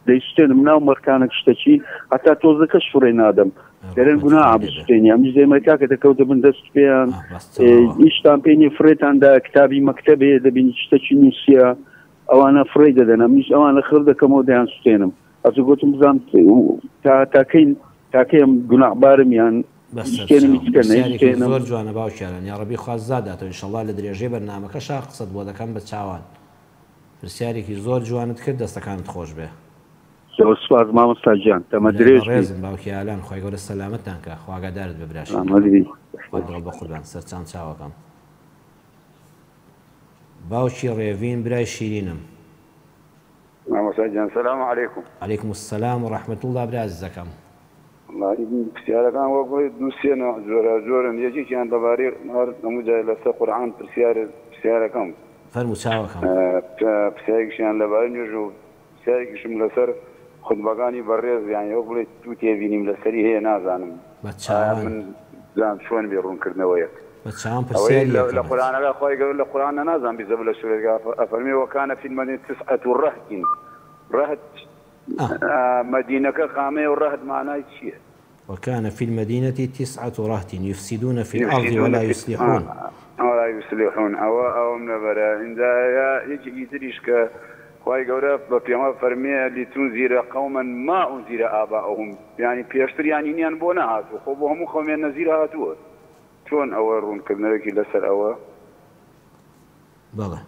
دەیسوتێنم ناو مەرکانە شتێکی هەتا تۆزەکەش فڕێ نادەم دەرێن گوناح بسوتێنی ئەمیش دێمەکا کە دەکەوتە بن دەست پێیان هیچتان پێنی فرێتاندا کتابی مەکتەبێ دەبینی شتێکی نووسیە ئەوانە فڕێ دەدەن ئەمیش ئەوانە خڕ دەکەمەوە دەیان سوتێنم ئەس گوتم بزانم تاکەیم گوناحبارم یان زۆر جوانە باوکیانن یا ڕەبی خوا زاداتەوە ئینشەڵڵا لە درێژەی بەرنامەکەشا قسەت بۆ دەکەم بە چاوان. پرسیارێکی زۆر جوانت کرد دەستەکانت خۆش بێ. سپاس مامۆستا گیان تەمە درێژ ڕێزم باوکی ئالان خوای گەورە سەلامەتتان کە خواگادارت بە براشی بە قوربان سەرچاند چاوەکەم. باوکی ڕێڤین برای شیرینم. مامۆستا گیان سەلام عەلەیکوم. عەلەیکوم السەلام ورحمەة الله برای عەزیزەکەم. پرسیارەکان وەکوی دووسێنە جۆرە جۆرن یەکێکیان دەبارەی هەموو جای لەسەر قورئان پرسیارەکەم فەرموو چاوەکەم. پرسیارێکیان لەبارەی نوێژ و پرسیارێکیشم لەسەر خوتبەکانی بەڕێز یان ئەو بڵێ تو تێبینیم لەسەری هەیە نازانم من زان چۆن بێ ڕوونکردنەوەیە لە قورئانەکە خوای گەورە لە قورئانە نازانم بیزە لە سوورەکە ئەفەرمێ وەکانە فی المەدینە تسعة رهط رهط مدينة خامة ورهد معناه شيء. وكان في المدينة 9 رهط يفسدون في الأرض ولا يصلحون. ولا يصلحون أو من برا عند يجي يدريش ك خواي جورا بيما فرمي لتنذر قوما ما أنذر آباؤهم يعني بيشتري يعني نيان بونات وخوبهم خومين نذيرها تو شون أورون كنا كي لسر أو. بلى.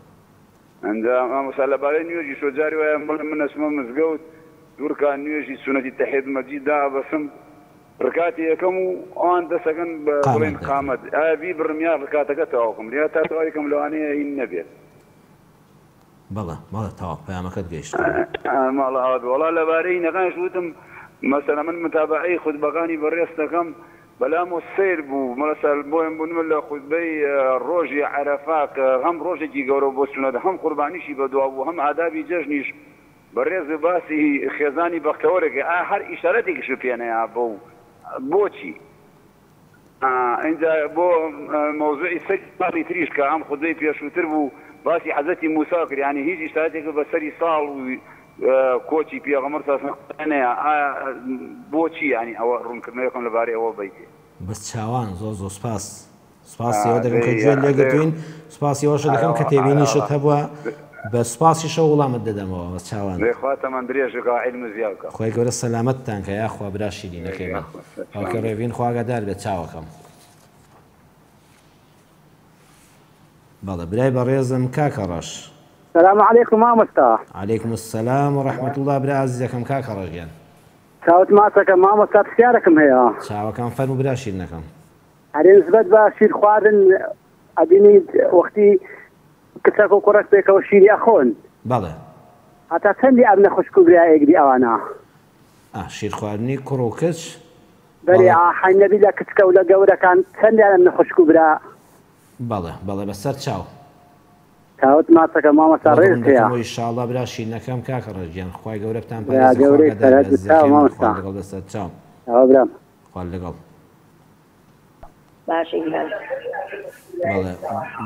عند ما مسألة بالين يجي شو جاري ويا من اسمه مزجوت. دوركان نوێژی سنەتی تەحید مەجیددا بەسم ڕکاتی یەکەم و ئەوان دەسەکەن بە بڵێن قامەت ئاوی بڕمیا ڕکاتەکە تەواوکەم لێ تا تەواویکەم لەوانەیە هین نەبێت. بەڵێ تەواو پەیامەکەت گەیشت. ماڵە هات وەڵا لەبارەی نەکانش وتم مەسەلا من متابعەی خوتبەکانی بەڕێز دەکەم بەلام و سیر بوو مەسەل بۆم بوونمە لە خوتبەی ڕۆژی عەرەفا کە هەم ڕۆژێکی گەورە بۆ سونەت هەم قوربانیشی بەدوا بوو هەم ئادابی جەژنیش بەڕێز باسی خێزانی بەختەوەرێکی هەر ئیشارەتێکیش پێنەیە بۆچی اینجا بۆ مۆزوعی سەری تریش کە ئەم خودەی پێشووتر بوو باسی حەزەتی موسا کرد یعنی هیچ ئیشارەتێک بەسەری ساڵ و کۆچی پێغەمبەر سەنەیە بۆچی ینی ئەوە ڕوونکردنەوەکەم لەبارەی ئەوە بیتێ بەس چاوان زۆر سپاس سپاسیەوە دەکەم کە گوێ لێگرتوین سپاسیەوەشە دەکەم کە تێبینیشت هەبووە بە سپاسیشە وڵامت دەدەمەوە بە چاوان خاتەمان درێژەکە عیلم زیادکە خۆی گەورە سەلامەتتان کە یاخوا برا شیرینەکەیمە ئەوکە ڕێڤین خواگەدار بێت چاوەکەم. بەڵێ برای بەڕێزم کاکە ڕەش. السلام عليكم مامۆستا. عليكم السلام ورحمة الله برا عەزیزەکەم کاکە ڕەشگیان. چاوت ماسەکەم مامۆستا پرسیارێکم هەیە. چاوەکەم فەرموو برا شیرینەکەم. هەرێ نسبەت بە شیر خواردن ئەبینی وەختی کچەکە و کوڕەک پێکەوە شیری ئەخۆن بەڵێ هەتا چەندی ئەم نەخۆشک و برایەکدی ئەوانە شیر خواردنی کوڕ و کچ بەری حەینەبی لە کچکە و لە گەورەکان چەندیان ئەم نەخۆشک و برا بەڵێ بەسەر چاو تاوت ماچەکە مامەستا ڕێز هەیە ئینشاڵڵا برا شیرنەکەم کاکە ڕێژیان خوای گەورە بتان گەورەی سەرەت چاو مامەستا لەگەڵ دەسەر چاو ئەوە برام خوال لەگەڵ باشی بەڵێ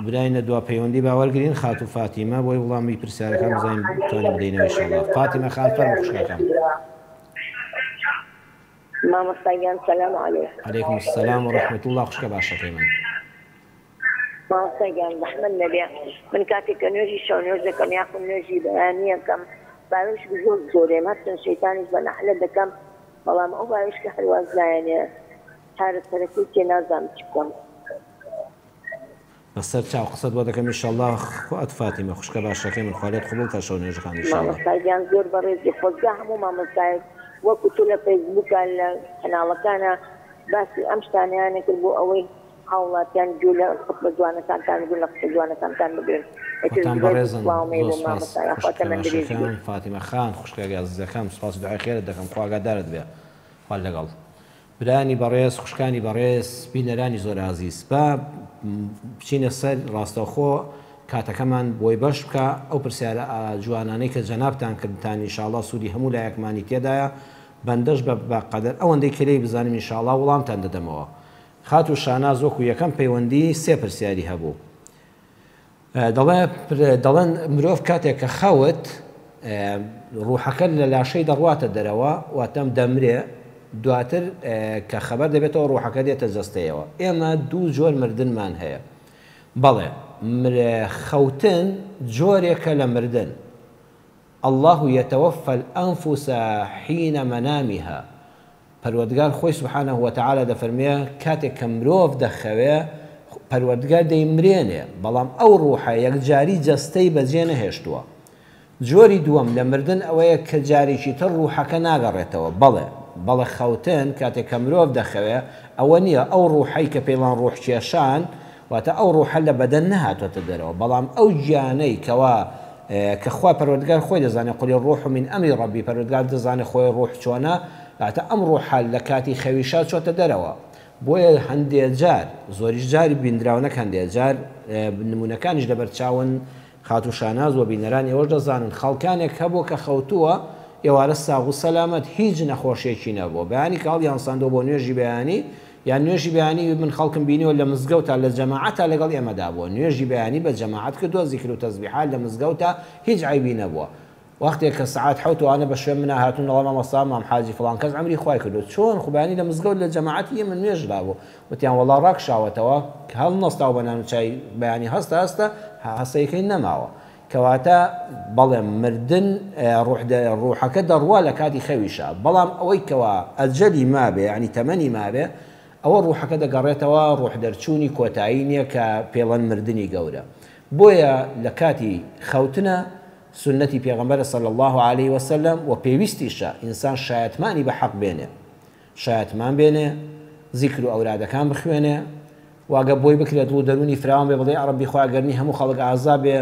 براینە دوا پەیوەندی باوەرگرین خات و فاتیمە بۆی وڵامی پرسیارەکان بزانین بتوانین بدەینەوە ئینشاڵڵا فاتیمە خان فەرموو خوشکەکەم مامۆستاگیان سەلام عەلەیکم عەلەیکم السەلام وڕەحمەتوڵڵا خوشکە باشەکەی من مامۆستاگیان زەحمەت نەبێ من کاتێک کە نوێژی شەو نوێژ دەکەم یاخود نوێژی بەیانی یەکەم باوێش زۆر زۆرێم هەرچەند شەیتانیش بە نەحلە دەکەم بەڵام ئەو باوێش کە هەرواز نایەنێ هەرە سەرەکی تێ نازانم چ بکەم بەسەر چاو قسەت بۆ دەکەم ئینشاءڵڵا خوات فاتیمە خوشکە باشەکەی من خوالێت قبول تا شەو نوێژەکان ئینشاءڵڵا مامۆستاگیان زۆر بەڕێزی خۆزگا هەموو مامۆستایەک وەکو تو لە فەیسبووکە لە کەناڵەکانە باسی ئەم شتانیانە کرد بۆ ئەوەی هاوڵاتیان جوو لە خۆتبە جوانەکانتان بگرن لە قسە جوانەکانتان بگرن بەڕێزم فاتیمە خان خوشکەکە عەزیزەکەم سوپاس و دوعای خێرت دەکەم خوا ئاگادارت بێ خوال لەگەڵ برانی بەڕێز خوشکانی بەڕێز بینەرانی زۆر عەزیز با بچینە سەر ڕاستەوخۆ کاتەکەمان بۆی بەش بکە ئەو پرسیارە جوانانەی کە جەنابتان کردتان ئینشاءڵڵا سوودی هەموو لایەکمانی تێدایە بەندەش بە قەدەر ئەوەندەی کلەی بزانین ئینشاءڵڵا وەڵامتان دەدەمەوە خات و شاناز وەکو یەکەم پەیوەندی سێ پرسیاری هەبوو دەڵێن مرۆڤ کاتێک کە خەوت ڕوحەکە لە لاشەی دەڕواتە دەرەوە واتەم دەمرێ دواتر کە خەبەر دەبێتەوە ڕوحەکە دێتە جەستەیەوە ئێمە دوو جۆر مردنمان هەیە بەڵێ خەوتن جۆرێکە لە مردن الله يتوفى الأنفس حين منامها پەروەردگار خۆی سبحانه وتعالى دەفەرمێ کاتێک کە مرۆڤ دەخەوێ پەروەردگار دەیمرێنێ بەڵام ئەو ڕوحە یەکجاری جەستەی بەجێ نەهێشتووە جۆری دووەم لە مردن ئەوەیە کە جارێکی تر ڕوحەکە ناگەڕێتەوە بەڵێ خەوتن کاتێک کە مرۆڤ دەخەوێ ئەوە نییە ئەو ڕوحەی کە پێڵان ڕوحکێشان واتە ئەو ڕوحە لە بەدەن نەهاتوەتە دەرەوە بەڵام ئەو گیانەی کەوا کە خوا پەروەردگار خۆی دەزانێت قولی ڕوح من ئەمری ڕەبی پەروەردگار دەزانێت خۆی ڕوح چۆنە واتە ئەم ڕوحە لە کاتی خەویشا چۆتە دەرەوە بۆیە هەندێک جار زۆریش جاری بینراونەکە هەندێک جار نمونونەکانیش لەبەر چاون خات و شاناز و بینەرانی ئەوەش دەزانن خەڵکانێک هەبوو کە خەوتووە ئێوارە ساغ و سەلامەت هیچ نەخۆشیێکی نەبوو بەیانی کاڵ یان ساندۆ بۆ نوێژی بەیانی یان نوێژی بەیانی من خەڵکم بینیوە لە مزگەوتە لە جەماعەتە لەگەڵ ئێمەدا بووە نوێژی بەیانی بە جەماعەت کردووە زیکر و تەسبیحات لە مزگەوتە هیچ عیبی نەبووە وەختێک کە سەعات حەوت وانە بە شوێن منە هاتوون دەڵێ مامۆستا مام حاجی فڵان کەس عەمری خوای کردو چۆن خوبانی لە مزگەوت لە جەماعەتی من نوێژ دابوو وتیان وەڵا ڕاکشاوەتەوە کە هەڵ نەستاو بە نان و چای بەیانی هەستە هەستەیەکەی نەماوە کەواتە بەڵێ مردن ڕوحەکە دەڕوا لە کاتی خەویشە بەڵام ئەوەی کەوا ئەجەلی مابێ ینی تەمەنی مابێ ئەوە ڕوحەکە دەگەڕێتەوە ڕوح دەرچوونی کۆتایی نییە کە پێڵەن مردنی گەورە بۆیە لە کاتی خەوتنە سنەتی پێغەمبەر صلی الله عليه وسلم و پێویستیشە ئینسان شایەتمانی بە حەق بێنێ شایەتمان بێنێ زیکر و ئەورادەکان بخوێنێ واگە بۆی بکرێت و دەرونی فراوان بێ بڵێ ڕەبی خوا گەرنی هەموو خەڵک ئازا بێ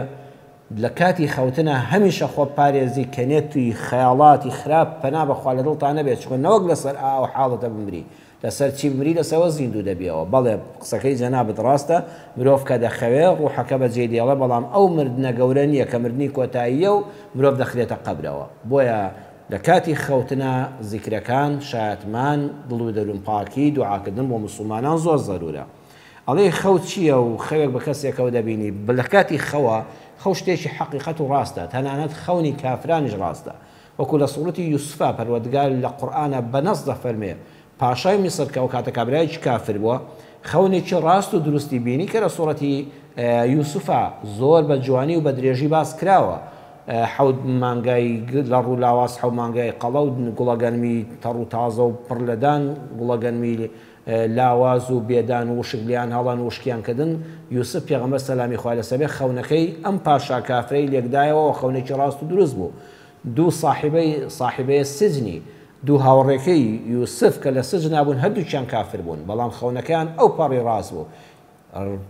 لە کاتی خەوتنە هەمیشە خۆ پارێزی کەنێتی خەیاڵاتی خراپ پەنا بەخوا لە دڵتانە بێت چکە نەوەک لەسەر ئاو حاڵەتە بمری لەسەر چی بمری لەسەوە زیندوو دەبیەوە بەڵێ قسەکەی جەنابەت ڕاستە مرۆڤ کە دەخەوێ ڕوحەکە بەجێ دێڵە بەڵام ئەو مردنە گەورە نییە کە مردنی کۆتاییە و مرۆڤ دەخرێتە قەبرەوە بۆیە لە کاتی خەوتنە زیکرەکان شایەتمان دڵ و دەروون پاکی دوعاکردن بۆ موسڵمانان زۆر زەرورە ئەڵێ خەوت چییە و خەوێک بە کەسێکەوە دەبینی لە کاتی خەوە خەو شتێکی حەقیقەت و ڕاستە تەنانەت خەونی کافرانیش ڕاستە وەکو لە سوورەتی یوسفا پەروەردگار لە قورئانە بەنەس دەفەرمێ پاشای میسر کە ئەو کاتە کابرایەکی کافر بووە خەونێکی ڕاست و دروستی بینی کە لە سوورەتی یوسفا زۆر بە جوانی و بە درێژی باس کراوە حەوت مانگای لە ڕوو لاواز حەوت مانگای قەڵە و گوڵەگەنمی تەڕ و تازە و پڕ لەدان گوڵەگەنمی لاواز و بێدان و وشکلیان هەڵان وشکیان کردن یوسف پێغەمبەر سەلامی خوا لەسەر بێ خەونەکەی ئەم پاشا کافرەی لێکدایەوە خەونێکی ڕاست و دروست بوو دوو صاحبەی سجنی دوو هاوڕێکەی یوسف کە لە سجن نابوون هەردووچیان کافر بوون بەڵام خەونەکەیان ئەو پەڕی ڕاست بوو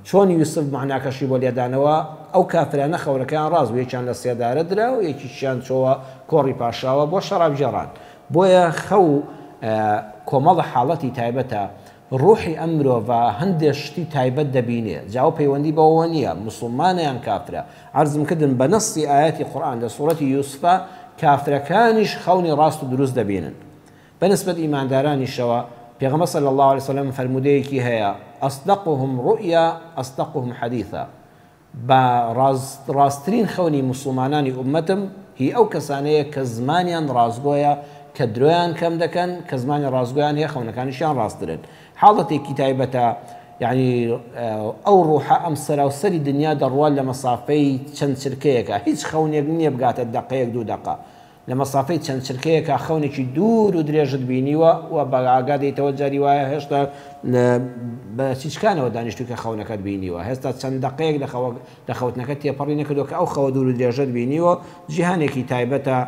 چۆن یوسف معناکەشی بۆ لێدانەوە ئەو کافرانە خەونەکەیان ڕاست یەکیان لە سێدارە درا و یەکیشیان چۆوە کۆڕی پاشاوە بۆ شەڕابژێڕان بۆیە خەو کۆمەڵە حاڵەتی تایبەتە ڕوحی ئەم مرۆڤ هەندێک شتی تایبەت دەبینێ جاو پەیوەندی بەوە نییە مسلمانیان کافرە عەرزم کردن بە نەسی ئاەتی قورئان لە سوورەتی یوسفە کافرەکانیش خەونی ڕاست و دروست دەبینن بەنسبەت ئیماندارانیشەوە پێغەمبەر صلی الله عليه وسلم فرمودەیەکی هەیە ئەصدقهم رؤيا ئەصدقهم حەدیثا بە ڕاستترین خەونی مسلمانانی ئومەتم هی ئەو کەسانەیە کە زمانیان ڕازگۆیە کە درۆیان کەم دەکەن کە زمانی ڕازگۆیان هەیە خەونەکانیشیان ڕاستترن حاڵەتێکی تایبەتە یعنی ئەو ڕوحە ئەم سەراوسەری دنیا دەڕوات لە مەسافەی چەند چرکەیەکە هیچ خەونێک نییە بگاتە دەقەیەک دوو دەقە لە مەسافەی چەند چرکەیەکە خەونێکی دوور و درێژت بینیوە و بە ئاگا دەیتەوە جاری وایە هێشتا بە چیچکانەوە دانیشتو کە خەونەکەت بینیوە هێستا چەند دەقەیەک لە خەوتنەکە تێپەڕی نەکردو کە ئەو خەوە دوور و درێژت بینیوە جیهانێکی تایبەتە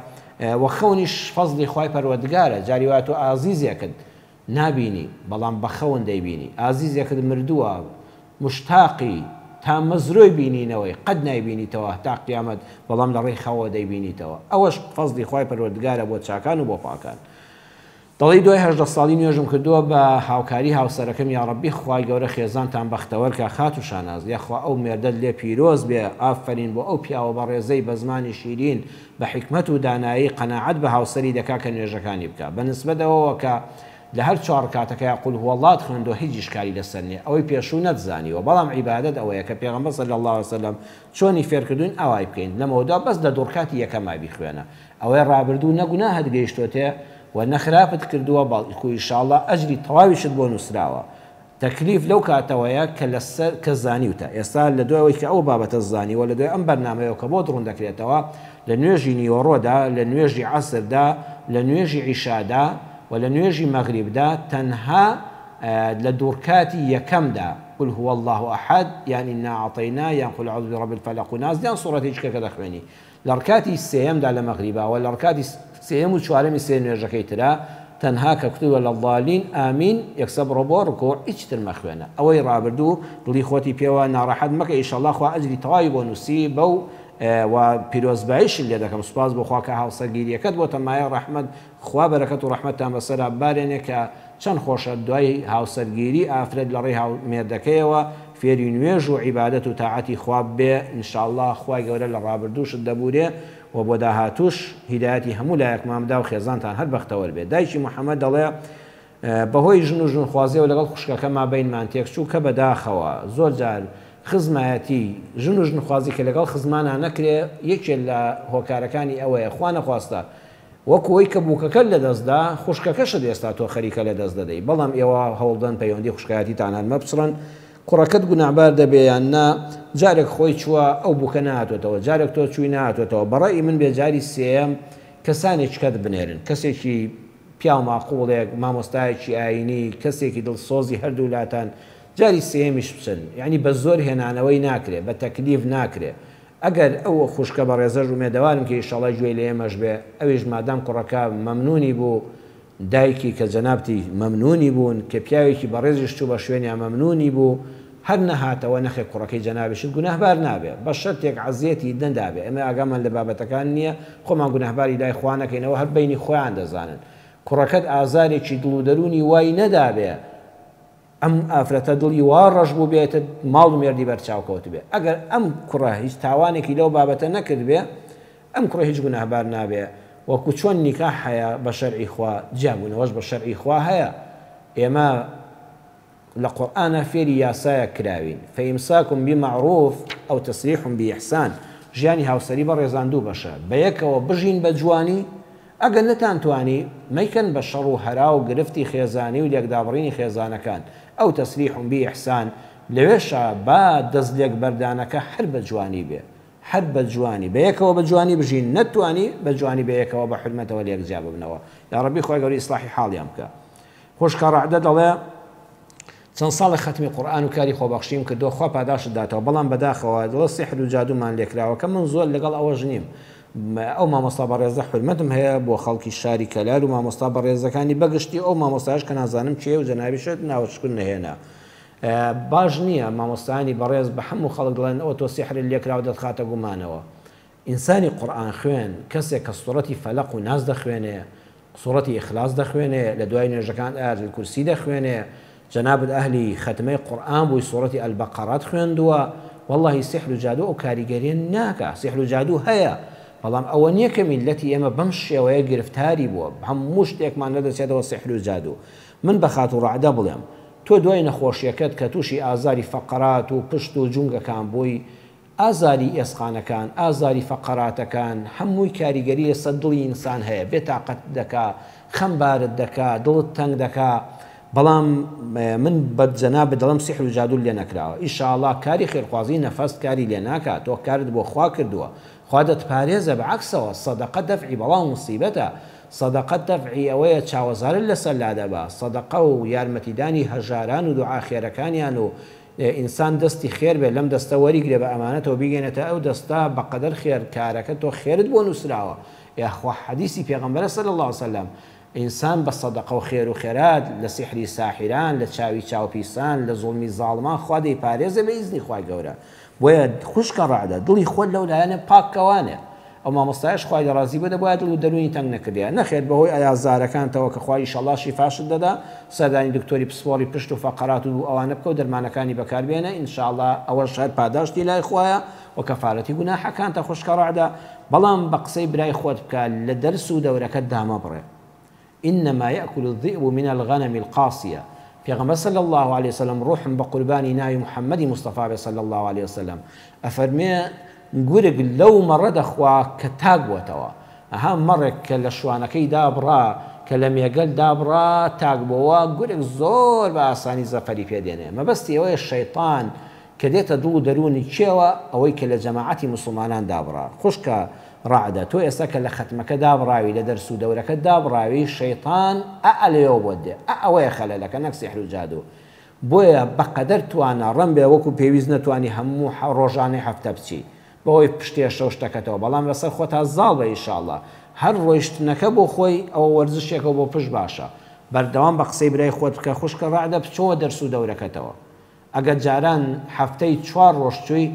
وە خەونیش فەزلی خوای پەروەردگارە جاری وایە تۆ ئازیزێکت نابینی بەڵام بە خەون دەیبینی ئازیزێکت مردووە مشتاقی تا مەزرۆی بینینەوەی قەت نایبینیتەوە تا قیامەت بەڵام لە ڕێی خەوە دەیبینیتەوە ئەوەش فەزلی خوای پەروەردگارە بۆ چاکان و بۆ پاکان دەڵی دوای 18 ساڵی نوێژم کردووە بە هاوکاری هاوسەرەکەم یا ڕەبی خوای گەورە خێزانتان بەختەوەرکە خات و شاناز یاخوا ئەو مێردەت لێ پیرۆز بێ ئافرین بۆ ئەو پیاوە بە ڕێزەی بە زمانی شیرین بە حکمت و دانایی قەناعەت بە هاوسەری دەکا کە نوێژەکانی بکە بەنسبەتەوە کە لە هەر چوار کاتەکە قول هو الله خوێندۆ هیچ ئیشکالی لەسەر نییە ئەوەی پێشوو نەتزانیوە بەڵام عیبادەت ئەوەیە کە پێغەمبەر صلی الله عليه وسلم چۆنی فێرکردوین ئەوای بکەین لەمەوەدا بەس لە دوورکاتی یەکەمای بیخوێنە ئەوەی ڕابردوو نەگوناهت گەیشتۆتێ و نەخراپت کردووە باڵیکو ئینشاءالله ئەجری تەواویشت بۆ نووسراوە تەکلیف لەو کاتەوەیە کە لەسەر کە زانیوتە ئێستا لە دوایەوەی کە ئەو بابەتە زانیوە لە دوای ئەم بەرنامەیەوە کە بۆ دڕون دەکرێتەوە لە نوێژی نیوەڕۆدا لە نوێژی عەسردا لە نوێژی عیشادا و لە نوێژی مەغریبدا تەنها لە دوورکاتی یەکەمدا قل هو الله أحد یانی ئینا ئەعطەینا یان قل أعوذ برب الفلق و ناس دیان سوڕەتی چکەکە دەخوێنی لە ڕکاتی سێیەمدا لە مەغریبا و لە ڕکاتی سێیەم و چوارەمی سێ نوێژەکەی ترا تەنها کە کتوبە لە ضالین ئامین یەکسە بڕۆ بۆ ڕکوع هیچتر مەخوێنە ئەوەی ڕابردوو دڵی خۆتی پێوە ناڕەحەت مەکە ئینشاءالله خوا ئەجری تەواوی بۆ نووسی بەو و پیرۆزباییش لێ دەکەم سوپاس بۆ خوا کە هاوسەرگیریەکەت بۆ تەمایە ڕەحمەت خوا بەرەکەت و ڕەحمەتتان بەسەرا بارێنێ کە چەند خۆشە دوای هاوسەرگیری ئافرەت لە ڕێی مێردەکەیەوە فێری نوێژ و عیبادەت و تاعەتی خوا بێ ئینشاءالله خوای گەورە لە ڕابردووشت دەبورێ و بۆ داهاتوش هیدایەتی هەموو لایەکمامدا و خێزانتان هەر بەختەوەر بێت دایکی محەممەد دەڵێ بەهۆی ژن و ژنخوازیەوە لەگەڵ خوشکەکە مابینمان تێکچوو کە بەداخەوە زۆر جار خزمایەتی ژن و ژنخوازی کە لەگەڵ خزمانە نەکرێ یەکێک لە هۆکارەکانی ئەوەیە خوا نەخواستە وەکوەوەی کە بووکەکە لە دەستدا خوشکەکەشت ئێستا تۆ خەریکە لە دەست دەدەی بەڵام ئێوە هەوڵدەن پەیوەندی خوشکایەتیتانان مەبچڕن کوڕەکەت گوناحبار دەبێ یان نا جارێک خۆی چووە ئەو بووکە نهاتوێتەوە جارێک تۆ چووی نهاتوێتەوە بەڕێی من بێجاری سێەم کەسانێککەت بنێرن کەسێکی پیا و ماقوڵێک مامۆستایەکی ئاینی کەسێکی دڵسۆزی هەردوو لاتان جاری سێمیش بچن یعنی بە زۆر هێنانەوەی ناکرێ بە تەکلیف ناکرێ ئەگەر ئەوە خوشکە بە ڕێزە ژومێدەوارم کە ئینشاڵڵا گوێی لە ئێمەش بێ ئەویش مادام کوڕەکە مەمنونی بوو دایکی کە جەنابتی مەمنونی بوون کە پیاوێکی بە ڕێزیش چوو بە شوێنیان مەمنونی بوو هەر نەهاتەوە نەخێ کوڕەکەی جەنابیشت گوناحبار نابێ بە شەرتێک عەزیەتی نەدابێ ئەمە ئاگامان لە بابەتەکان نییە خۆمان گوناحباری لای خوا نەکەینەوە هەر بینی خۆیان دەزانن کوڕەکەت ئازارێکی دڵ و دەرونی وای نەدابێ ئەم ئافرەتە دڵی وا ڕەش بوو بێتە ماڵ و مێردی بەرچاوکەوت بێ ئەگەر ئەم کوڕە هیچ تاوانێکی لەو بابەتە نەکرد بێ ئەم کوڕە هیچ گوناحبار نابێ وەکو چۆن نیکاح هەیە بە شەرعی خوا جیابوونەوەش بە شەرعی خوا هەیە ئێمە لە قورئانە فێری یاسایە کراوین فەئیمساکم بمەعروف ئەو تەسریحم بإحسان ژیانی هاوسەری بە ڕێزاندوو بەشە بە یەکەوە بژین بە جوانی ئەگەر نەتانتوانی مەیکەن بە شەڕ و هەرا و گرفتی خێزانی و لێکدابڕینی خێزانەکان ئەو تەسریحم بإحسان لەوێشە با دەست لێک بەردانەکە هەر بە جوانی بێ هەر بە جوانی بە یەکەوە بە جوانی بژین نەتوانی بە جوانی بە یەکەوە بە حرمەتەوە لێکجیا ببنەوە یا ڕەبی خۆی گەوری ئیسلاحی حاڵیان بکە خوشکە ڕەعدە دەڵێ چەند ساڵی ختمی قورئان و کاری خۆبەخشیم کردووە خوا پاداشت داتەوە بەڵام بەداخەوە دڵە سیحر و جادومان لێکراوە کە من زۆر لەگەڵ ئەوەش نیم ئەو مامۆستا بەڕێزە حرمەتم هەیە بۆ خەڵکی شاری کەلار و مامۆستا بەڕێزەکانی بەگشتی ئەو مامۆستاش کە نازانم چێ و جەنابیشت ناوچکن نهێنا باش نییە مامۆستانی بەڕێز بە هەموو خەڵک دڵێن ئەوە تۆ سیحری لێکراوە دەتخاتە گومانەوە. ئینسانی قورئان خوێن کەسێک کە سوڕەتی فەلەق و ناس دەخوێنێ، سوڕەتی ئیخلاص دەخوێنێ، لە دوای نوێژەکان ئایەتول کورسی دەخوێنێ، جەنابەت ئەهلی ختمەی قورئان بووی سوڕەتی ئەلبەقەرە خوێندووە، وەڵڵاهی سیحر و جادو ئەو کاریگەریە ناکە. سیحر و جادو هەیە، بەڵام ئەوە نییە کە میلەتی ئێمە بەم شێوەیە گرفتاری بووە، هەموو شتێکمان نەدەچێتەوە سیحر و جادو. من بە خات و ڕەعدە بڵێم تۆ دوای نەخۆشیەکەت کە تووشی ئازاری فەقەرات و پشت و جونگەکان بووی، ئازاری ئێسقانەکان، ئازاری فەقەراتەکان، هەمووی کاریگەری لەسەر دڵی ئینسان هەیە، بێتاقەت دەکا، خەمبارت دەکا، دڵت تەنگ دەکا. بەڵام من بە جەنابەت دەڵێم سیحر و جادو لێ نەکراوە. ئینشاءڵڵا کاری خێرخوازی نەفەست کاری لێ ناکات، تۆ کارت بۆ خوا کردووە، خوا دەتپارێزە. بەعەکسەوە سەدەقە دەفعی بەڵام موسیبەتە، سەدەقە دەفعی ئەوەیە چاوەزارت لەسەر لادەبا، سەدەقە و یارمەتیدانی هەژاران و دوعا خێرەکانیان و ئینسان دەستی خێر بێت لەم دەستە وەریگرێ بە ئەمانەتەوە بیگەنێتە ئەو دەستا بەقەدەر خێر کارەکە تۆ خێرت بۆ نووسراوە. یاخوا حەدیسی پێغەمبەر صلی الله علیه وسلم ئینسان بە سەدەقە و خێر و خێرات لە سیحری ساحران، لە چاوی چاوپیسان، لە زوڵمی زاڵمان خوا دەیپارێزە بە ئیزنی خوای گەورە. بۆیە خوشکە ڕەعدە دڵی خۆت لەولایەنە پاککەوانێ. ئەو مامۆستایش خوای ڕازی بێ دەبوایە دڵ و دەرونی تەنگ نەکردیە، نەخێت بەهۆی ئایازارەکانتەوە کە خوای ئینشەڵڵا شیفاشت دەدا، سەردانی دکتۆری پسپۆڕی پشت و فەقەرات و ئەوانە بکە و دەرمانەکانی بەکاربێنە. ئینشەڵڵا ئەوەش هەر پاداشتی لای خوایە و کەفارەتی گوناحەکانتە خوشکە ڕەعدە. بەڵام بە قسەی برای خۆت بکە لە دەرس و دەورەکەت دامە بڕێ. إنما يأكل الذئب من الغنم القاصية. پیغمبر صلى الله عليه وسلم روح بقرباني ناوي محمد مصطفى صلى الله عليه وسلم أفرمي گورگ لەو مەڕە دەخوا کە تاگوەتەوە، ئەها مەڕێک کە لە شوانەکەی دابڕا کە لە مێگەل دابڕا تاگ بۆەوە گورگ زۆر بە ئاسانی زەفەری پێدێنێ. مەبەستی ئەوەیە شەیطان کە دێتە دڵ و دەرونی کێوە ئەوەی کە لە جەماعەتی موسڵمانان دابڕا. خوشکە ڕەعدە تۆ ئێستا کە لە ختمەکە دابڕاوی، لە دەرس و دەورەکە دابڕاوی، شەیطان ئەلێەوە بۆ دێ، ئەوەیە خەلەلەکە نەک سیحر و جادو. بۆیە بەقەدەر توانە ڕەم بێ وەکو پێویست نەتوانی هەموو ڕۆژانەی هەفتە بچی بەهۆی پشتێ شەو شتەکەتەوە، بەڵام لەسەر خۆتا زاڵ بە ئینشاءڵڵا. هەر ڕۆیشتنەکە بۆ خۆی ئەوە وەرزشێکەوە بۆ پشت باشە. بەردەوام بە قسەی برای خۆت بکە خوشکە ڕەعدە بچۆوە دەرس و دەورەکەتەوە. ئەگەر جاران هەفتەی 4 ڕۆژ چووی،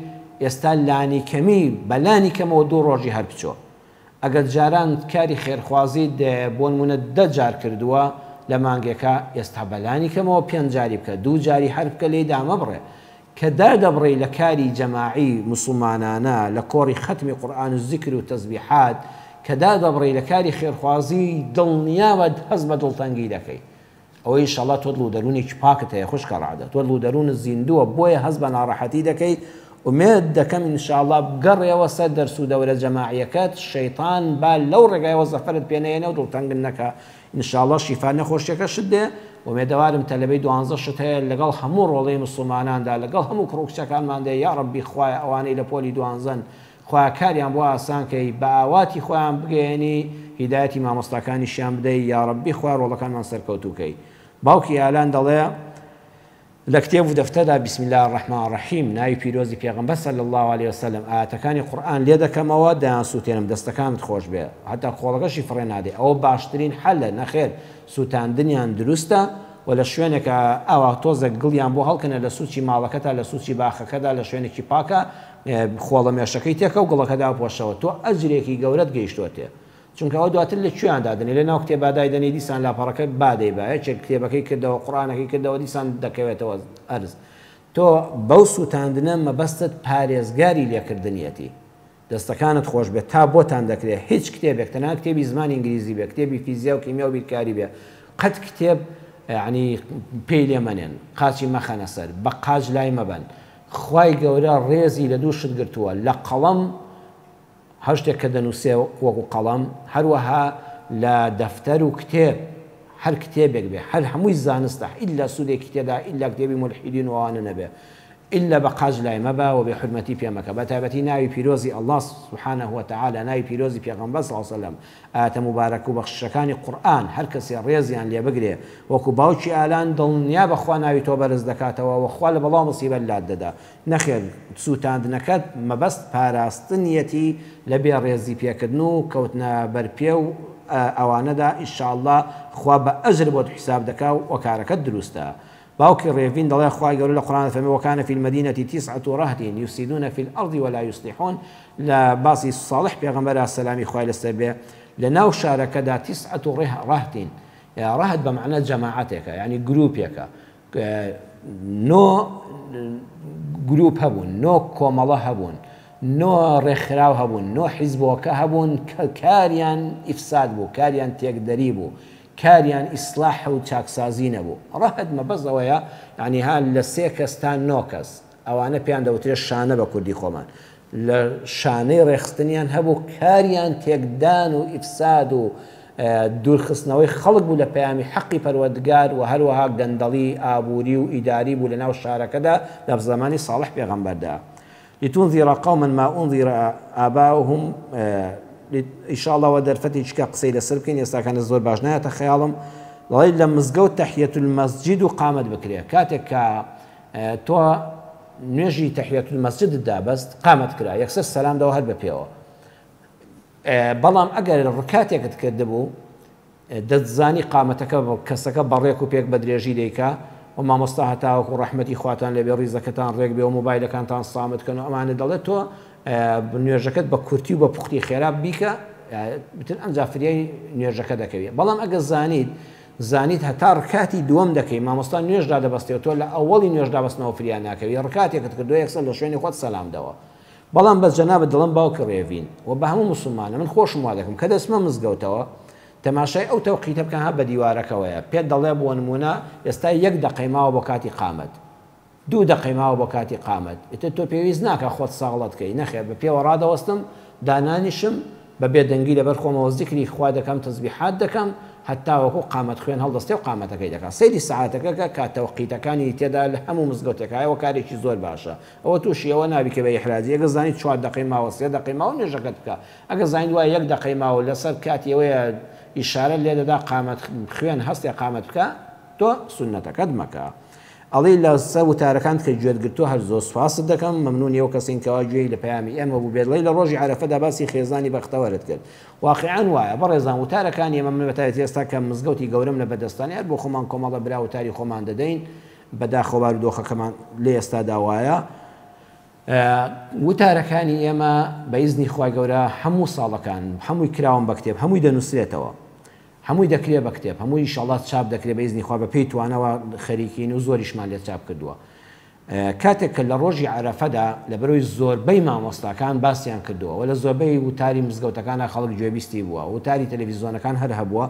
ئێستا لانی کەمی بەلانی کەمەوە 2 ڕۆژی هەر بچۆ. ئەگەر جاران کاری خێرخوازی بۆ نمونە 10 جار کردووە لە مانگێکە، ئێستا بەلانی کەمەوە 5 جاری بکە، 2 جاری هەر بکە لێی دامە بڕێ. کە دادەبڕی لە کاری جەماعی موسڵمانانە، لە کۆڕی ختمی قورئان و زیکر و تەسبیحات، کە دادەبڕی لە کاری خێرخوازی دڵنیاوە هەست بە دڵتەنگی دەکەی. ئەوەی ئینشەڵڵا تۆ دڵ و دەرونێکی پاکت هەیە خوشکە ڕەعدە، تۆ دڵ و دەرونت زیندووە، بۆیە هەست بە ناڕەحەتی دەکەی. ومێد دەکەم ئینشاءڵڵا بگەڕێەوە سەر دەرس و دەورە جەماعیەکەت، شەیطان با لەو ڕێگایەوە زەفەرت پێنەێنێ و دڵتەنگت نەکە. ئینشاءڵڵا شیفا نەخۆشیەکە شت دێ. ومێدەوارم تەلەبەی 12 شت هەیە لەگەڵ هەموو ڕۆڵەی موسڵماناندا، لەگەڵ هەموو کڕوکچەکانمان دێ. یا ڕەبی خوایە ئەوانەی لە پۆلی 12 خوایە کاریان بۆ ئاسانکەی، بە ئاواتی خۆیان بگەێنی، هیدایەتی مامۆستاکانیشیان بدەی. یا ڕەبی خوای ڕۆڵەکانمان سەرکەوتووکەی. باوکی ئالان دەڵێ لە کتێب و دەفتەردا بسم الله الرحمن الرحیم ناوی پیرۆزی پێغەمبەر صلی الله عليه وسلم ئاەتەکانی قورئان لێ دەکەمەوە، دایان سووتێنم دەستەکانت خۆش بێ، هەتا خۆڵەکەشی فڕێ نادێ. ئەوە باشترین حەلە. نەخێر سووتاندنیان دروستە و لە شوێنێکە ئەوە تۆزە گڵیان بۆ هەڵکەنە لە سوچی ماڵەکەتا، لە سوچی باخەکەدا، لە شوێنێکی پاکە خۆڵە مێشەکەی تێکە و گڵەکەدا پۆشەوە، تۆ ئەجرێکی گەورەت گەیشتوتێ. چونکە ئەو دواتر لە کوێیان دادنێ، لە ناو کتێبادای دەنێ دیسان لاپەڕەکە بادەی بە چێک کتێبەکەی کردەوە، قورئانەکەی کردەوە، دیسان دەکەوێتەوە ئەرز. تۆ بەو سووتاندنە مەبەستت پارێزگاری لێکردنیەتی. دەستەکانت خۆش بێت تا بۆتان دەکرێت هیچ کتێبێک، تەنها کتێبی زمانی ئینگلیزی بێ، کتێبی فیزیا و کیمیا و بیرکاری بێ، قەت کتێب یعنی پێی لێ مەنێن، قاچی مەخەنە سەر، بە قاج لای مەبەن. خوای گەورە ڕێزی لە دوو شت گرتووە، لە قەڵەم هەر شتێک کە دەنووسێ وەکو قەڵەم، هەروەها لە دەفتەر و کتێب، هەر کتێبێک بێ، هەر هەمووی زانستە، ئیلا سوودێکی تێدا، ئیلا کتێبی مولحیدین وانە نەبێ، إلا بقاج لا مبا وبحرمتي بيامك بتابتي ناوي بيروزي الله سبحانه وتعالى ناوي بيروزي بيغمبر صلى الله عليه وسلم آت مبارك وبخشكاني قرآن هر كسي ريزي عن لي بقري وكو باوشي آلان دلنيا بخوا ناوي توبرز دكاته وخوال بلا مصيبة لاددا نخير سوتاند نكت مبست باراستنيتي لبي ريزي بيكدنو كوتنا بربيو أواندا إن شاء الله خوا بأجر بود حساب دكا وكاركت دروستا باوكي ريفين دڵێ خوای گەورە لە قورآن فەرمێ وەکانە فی المدینة 9 رهط یفسیدون فی الأرض ولا یصلحون لە باسی صالح پێغەمبەر سەلامی خوای لەسەر بێ لە ناو شارەکەدا 9 رهط رهط بمعنى جماعتێکە یعنی گروپێکە 9 گروپ هەبوون 9 کۆمەڵە هەبوون 9 ڕێکخراو هەبوون 9 حیزبۆکە هەبوون کە کاریان ئیفساد بوو کاریان تێکدەری بوو کاریان ئیسلاح و چاکسازی نەبوو ڕەهەت مەبەست ئەوەیە یعنی ها لە 3 کەس تا 9 کەس ئەوانە پێیان دەوترێت شانە بە کوردی خۆمان لە شانەی ڕێخستنیان هەبوو کاریان تێکدان و ئیفساد و دوورخستنەوەی خەڵک بوو لە پەیامی حەقی پەروەردگار و هەروەها گەندەڵی ئابووری و ئیداری بوو لە ناو شارەکەدا لە زمانی ساڵح پێغەمبەردا لتنذر قوما ما أنذر آباؤهم إن شاء الله ودرفتي شكا قصي لسربكين يستاكان الزور باجنايا تخيالهم لغاية لما مزقوت تحية المسجد وقامت بكريا كاتك تو نجي تحية المسجد دا بس قامت كرا يكسر السلام دا وهل ببيو بلام أقل الركاتيك تكدبو دزاني قامتك كسك بريكو بيك بدريجي ديكا وما مصلحتها ورحمتي خواتان لبي رزقتان ريق بي وموبايل كانتان صامت كانوا أمانة دلتو نوێژەکەت بە کورتی و بە پوختی خێراب بیکە بتن ئەم جافریای نوێژەکە دەکەوێت بەڵام ئەگە زانیت هەتا ڕکاتی دووەم دەکەی مامۆستا نوێژدا دەبەستێتەوە لە ئەوەڵی نوێژدا بەستنەوە فریان ناکەوی ڕکاتێکت کردو یەکسەر لە شوێنی خۆت سەلامدەوە بەڵام بەس جەنابەت دڵم باوکە ڕێڤین و بە هەموو موسڵمانە من خۆشم وا دەکەم کە دەسمە مزگەوتەوە تەماشای ئەو تەوقیتە بکەن ها بە دیوارەکەوەیە پێت دەڵێ بۆ نمونە ئێستا 1 دقەی ماوە بۆ کاتی قامەت 2 دقەی ماوە بۆ کاتی قامەت ئیتر تۆ پێویست ناکە خۆت ساغڵەتکەی نەخێر بە پێوە ڕادەوەستم دانانیشم بە بێدەنگی لەبەر خۆمەوە زیکری خوا دەکەم تەسبیحات دەکەم هەتا وەکو قامەت خوێن هەڵدەستێ و قامەتەکەی دەکات سەیری سەعاتەکە کە تەوقیتەکانی تێدا لە هەموو مزگەوتێکایەوە کارێکی زۆر باشە ئەوە تووشی ئەوە نابیکە بە ئیحراجی ئەگە زانیت 4 دقەی ماوە 3 دقەی ماوە نوێژەکەت بکە ئەگە زانیت وایە 1 دقەی ماوە لەسەر کاتی ئەوەیە ئیشارە لێ دەدا قامەت خوێن هەستێ قامەت بکە تۆ سونەتەکەت مەکە ئەڵێ لە سەر وتارەکان کە گوێتگرتووە هەر زۆر سوپاست دەکەم مەمنونی ئەو کەسین کەوا گوێی لە پەیامی ئێمە بوو بێت لە ڕۆژی عەرەفەدا باسی خێزانی بەختەوەرت کرد واقعان وایە بەڕێزان وتارەکانی ئێمە من بەتایبەتی ئێستا کە مزگەوتی گەورەم لە بەدەستانی هەر بۆ خۆمان کۆمەڵە برا وتاری خۆمان دەدەین بەداخەوە بارودۆخەکەمان لێ ئێستادا وایە وتارەکانی ئێمە بە ئیزنی خوای گەورە هەموو ساڵەکان هەمووی کراون بە کتێب هەمووی دەنووسرێتەوە هەمووی دەکرێت بە کتێب هەمووی ئینشاڵڵا چاپ دەکرێت بە ئیزنی خوا بە پێی توانەوە خەریکین و زۆریشمان لێ چاپ کردووە کاتێک کە لە ڕۆژی عەرەفەدا لە بەرەوەی زۆربەی مامۆستاکان باسییان کردووە و لە زۆربەی وتاری مزگەوتەکانە خەڵک گوێبیستی بووە وتاری تەلەڤیزۆنەکان هەر هەبووە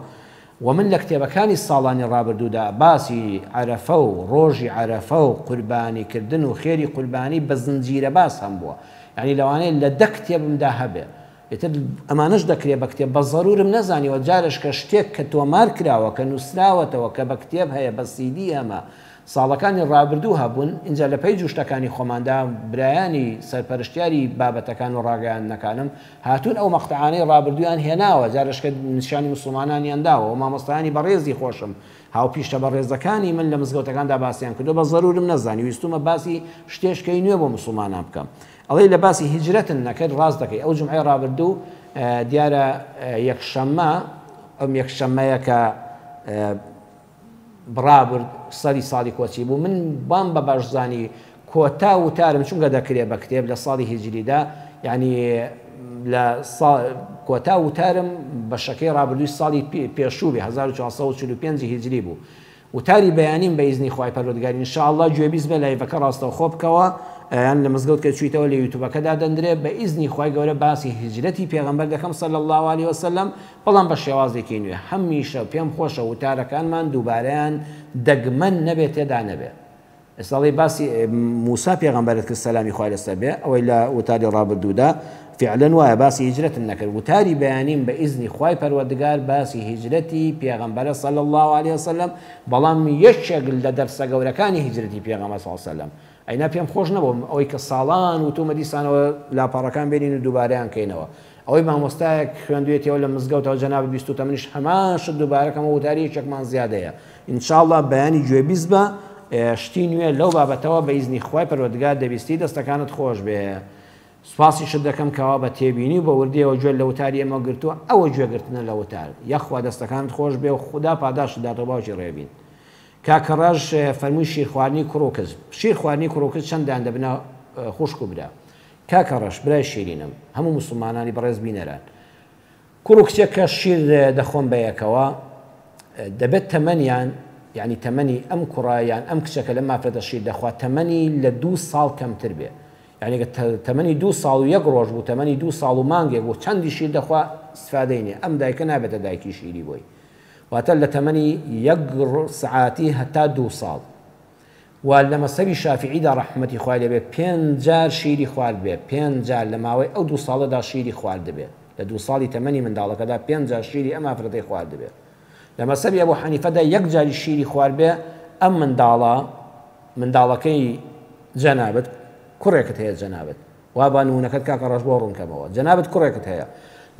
و من لە کتێبەکانی ساڵانی ڕابردوودا باسی عەرەفە و ڕۆژی عەرەفە و قوربانیکردن و خێری قوربانی بە زنجیرە باس هەم بووە یعنی لەوانەیە لە 10 کتێبمدا هەبێ ئێتر ئەمانەش دەکرێت بە کتێب بە زەرورم نەزانیوە جارش کە شتێک کە تۆمار کراوە کە نووسراوەتەوە کە بە کتێب هەیە بە سیدی ئەمە ساڵەکانی ڕابردوو هەبوون اینجا لە پێی جوشتەکانی خۆماندا برایانی سەرپەرشتیاری بابەتەکان و ڕاگەیاندنەکانم هاتوون ئەو مەقتەعانەی ڕابردویان هێناوە جارش کە نیشانی موسڵمانانیانداوە و مامۆستایانی بەڕێزی خۆشم هاوپیشتە بەڕێزەکانی من لە مزگەوتەکاندا باسییان کردو بە زەرورم نەزانی ویستومە باسی شتێشکەی نوێ بۆ موسڵمانان بکەم ئەڵێ لە باسی هیجرەتن نەکرد ڕاست دەکەی ئەو جمعەی ڕابردوو دیارە یەکشەممە ئەم یەکشەممەیە کە بڕابرد سەری ساڵی کۆچی بوو من بام بە باشزانی کۆتا وتارم چونکە دەکرێت بە کتێب لە ساڵی هیجریدا یعنی لە کۆتا وتارم بە شەکەی ڕابردووی ساڵی پێشووی 1445 هیجری بوو وتاری بەیانیم بە ئیزنی خوای پەروەردگار ئینشاءڵڵا گوێبیست بە لایڤەکە ڕاستەوخۆ بکەوە یان لە مزگەوت کە چوویتەوە لە یوتوبەکەدا دەندرێت بە ئیزنی خوای گەورە باسی هیجرەتی پێغەمبەر دەکەم صلی الله علیه وسلم بەڵام بە شێوازێکی نوێ هەمیشە پێم خۆشە وتارەکانمان دووبارەیان دەگمەن نەبێت تێدا نەبێت ئێستاڵی باسی موسا پێغەمبەرت کرد سەلامی خوای لەسەر بێ ئەوەی لە وتاری ڕابردوودا فعلا وایە باسی هیجرەت نەکرد وتاری بەیانیم بە ئیزنی خوای پەروەردگار باسی هیجرەتی پێغەمبەر صلی الله علیه وسلم بەڵام یەکێک لە دەرسە گەورەکانی هیجرەتی پێغەمبەر صلی الله علیه وسلم ئەینا پێم خۆش نەبووم ئەوەی کە ساڵان وتومە دیسانەوە لاپەڕەکان بێنین و دووبارەیان کەینەوە ئەوەی مامۆستایەک خوێندوێتەوە لە مزگەوتەوە جەناب 20 تەمەنیش هەمان شت دووبارەکەمە وتاری یەکێکمان زیادەیە ئینشاءڵڵا بەیانی گوێبیست بە شتی نوێ لەو بابەتەوە بە ئیزنی خوای پەروەردگار دەبیستی دەستەکانت خۆش بێ سوپاسی شت دەکەم کەوا بە تێبینی و بە وردیەوە گوێ لە وتاری ئێمە گرتووە ئەوە گوێگرتنە لە وتار یەخوا دەستەکانت خۆش بێ و خوددا پاداشت داتەوە باوکی ڕێبین کاکەڕژ فەرمووی شیرخواردنی کوڕۆکز شیرخواردنی کوڕۆکز چەندیان دەبنە خوشک و برا کاکەڕەش برای شیرینم هەموو موسڵمانانی بەڕێز بینەران کوڕ و کچێک کە شیر دەخۆن بە یەکەوە دەبێت تەمەنیان یعنی تەمەنی ئەم کوڕایان ئەم کچەکە لە مافرەتە شیر دەخوات تەمەنی لە 2 ساڵ کەمتر بێ یعنی تەمەنی 2 ساڵ و 1 ڕۆژ بوو تەمەنی 2 ساڵ و مانگێک بوو چەندی شیر دەخوا استفادەی نیە ئەم دایکە نابێتە دایکی شیری بۆی واتە لە تەمەنی 1 سعاتی هەتا 2 ساڵ و لە مەسەبی شافعیدا ڕەحمەتی خوای لێبێ 5 جار شیری خوارد بێ 5 جار لە ماوەی ئەو 2 ساڵەدا شیری خوارد دەبێت لە 2 ساڵی تەمەنی منداڵەکەدا 5 جار شیری ئەم ئافرەتەی خوارد دەبێت لە مەسەبی ئەبوو حەنیفەدا 1 جاری شیری خوارد بێ ئەم منداڵەکەی جەنابەت کوڕێکت هەیە جەنابەت وا با نمونەکەت کاکەڕەش بۆ ڕوونکەمەوە جەنابەت کوڕێکت هەیە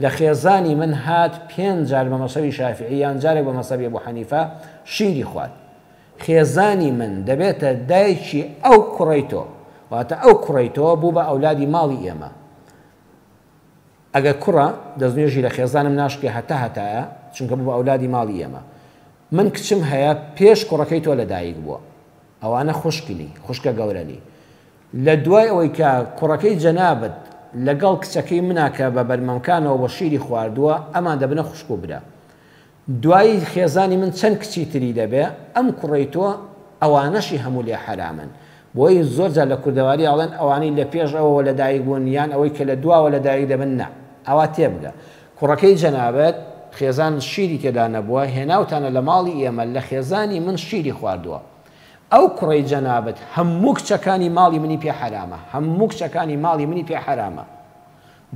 لە خێزانی من هات 5 جار بە مەسەبی شافعی یان جارێک بە مەسەبی ئەبوو حەنیفە شیری خوارد خێزانی من دەبێتە دایکی ئەو کوڕی تۆ واتە ئەو کوڕی تۆ بوو بە ئەولادی ماڵی ئێمە ئەگەر کوڕە دەستنوێژی لە خێزانم ناشکێ هەتایە چونکە بوو بە ئەولادی ماڵی ئێمە من کچم هەیە پێش کوڕەکەی تۆ لەدایک بووە ئەوانە خوشکنی خوشکە گەورەنی لە دوای ئەوەی کە کوڕەکەی جەنابەت لەگەڵ کچەکەی مناکە بە بەرمەمکانەوە بە شیری خواردووە ئەمان دەبنە خوشک و برا دوای خێزانی من چەند کچی تری دەبێ ئەم کوڕی تۆ ئەوانەشی هەموو لێ حرامن بۆی زۆرجار لە کوردەواری ئاڵێن ئەوانەی لە پێش ئەوەوە لەدایک بوون یان ئەوەی کە لە دواوە لەدایک دەبن نا ئەوا تێبگە کوڕەکەی جەنابەت خێزان شیری تێدا نەبووە هێناوتانە لە ماڵی ئێمە لە خێزانی من شیری خواردووە ئەو کوڕی جەنابەت هەموو کچەکانی ماڵی منی پێ حرامە هەموو کچەکانی ماڵی منی پێ حرامە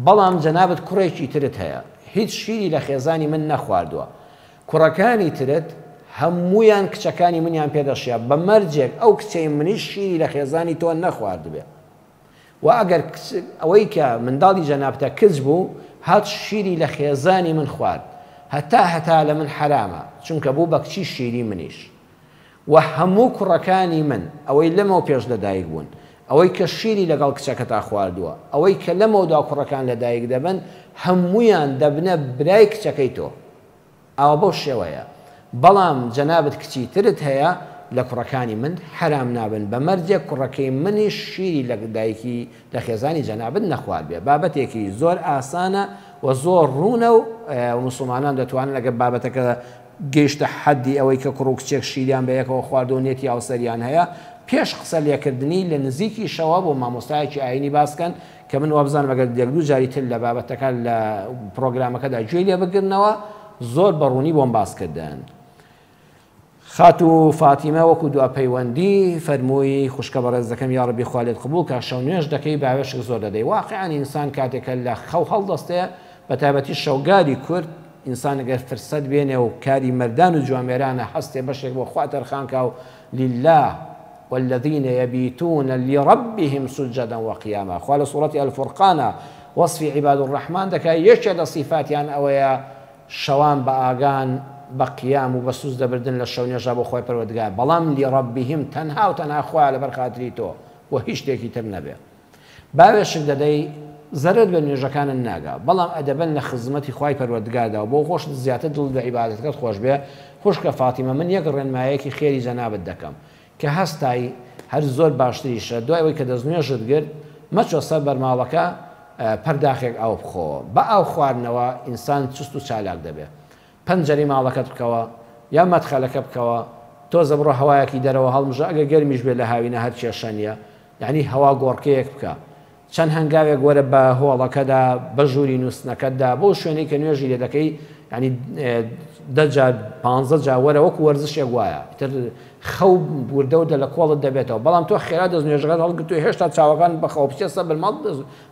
بەڵام جەنابەت کوڕێکی ترت هەیە هیچ شیری لە خێزانی من نەخواردووە کوڕەکانی ترت هەمویان کچەکانی منیان پێدەشیا بە مەرجێک ئەو کچەی منیش شیری لە خێزانی تۆ نەخوارد بێ و ئەگەر ئەوەی کە منداڵی جەنابەتە کچ بوو هات شیری لە خێزانی من خوارد هەتا لە من حرامە چونکە بوو بە کچی شیری منیش و هەموو کوڕەکانی من ئەوەی لەمەوە پێش لەدایک بوون ئەوەی کە شیری لەگەڵ کچەکەتا خواردووە ئەوەی کە لەمەوەدا کوڕەکان لەدایک دەبن هەمویان دەبنە برای کچەکەی تۆ ئەوە بەو شێوەیە بەڵام جەنابەت کچی ترت هەیە لە کوڕەکانی من حرام نابن بە مەرجێک کوڕەکەی منیش شیری لە دایکی لە خێزانی جەنابەت نەخوارد بێ بابەتێکی زۆر ئاسانە و زۆر ڕوونە و موسڵمانان دەتوانن لەگە بابەتەکە گەیشتە حەدی ئەوەی کە کوڕ و کچێک شیریان بە یەکەوە خواردەوە نێتی هاوسەریان هەیە پێش قسە لێکردنی لە نزیکی شەوا بۆ مامۆستایەکی ئاینی باسکەن کە من وابزان بەگەر یەک دوو جاری تر لە بابەتەکە لە پرۆگرامەکەدا گوێی لێ بگرنەوە زۆر بەڕوونی بۆم باسکردن خات و فاتیمە وەکو دوا پەیوەندی فەرمووی خوشکە بەڕێزەکەم یا ڕەبی خوا لێت قبوڵ کە شەو نوێژ دەکەی باوێشک زۆر دەدەی واقعان ئینسان کاتێکە لە خەو هەڵدەستەیە بە تایبەتی شەوگاری کورد ئینسان ئەگەر فرسەت بێنێ و کاری مەردان و جوامێرانە هەستێ بەشێک بۆ خوا تەرخانکە و لله والذين يبيتون لربهم سجدا وقياما قال سورة الفرقان وصف عباد الرحمن دكا يشهد صفات يعني أويا شوان بآغان بقيام وبسوز دبردن للشون يجابوا خوي پروردگار بلام لربهم تنها وتنها خواه لبرخاتري تو وهيش تيكي ترنبه باوشك ددي زرد بنيجكان الناقة بلام أدبن لخدمتي خوي پروردگار دا وبو خوش زيادة دل بعبادتك خوش به خوش كفاطمة من يقرن ما يكي خيري جناب الدكم كهستاي هر زور باشتريش دوای وی که دزنیشت گرد مچو سر برمالکه پرداخل او بخو با او خواردنەوە ئینسان چست و چالاک دەبێ پەنجەری ماڵەکەت بکەوە یا مەدخەلەکە بکەوە تۆزە بڕۆ هەوایەکی دەرەوە هەڵمژە ئەگە گەرمیش بێ لە هاوینە هەر کێشەنیە یعنی هەوا گۆڕکەیەک بکە چەند هەنگاوێک وەرە بە هۆڵەکەدا بە ژووری نووسنەکەتدا بۆ شوێنەی کە نوێژی لێ دەکەی ینی 10 جار 15 جار وەرە وەکو وەرزشێک وایە تر خەو بوردەودە لە کۆڵت دەبێتەوە بەڵام تۆ خێرا دەستنوێژەکەت هەڵگرتووی هێشتا چاوەکان بە خەو بچێسە بەرماڵ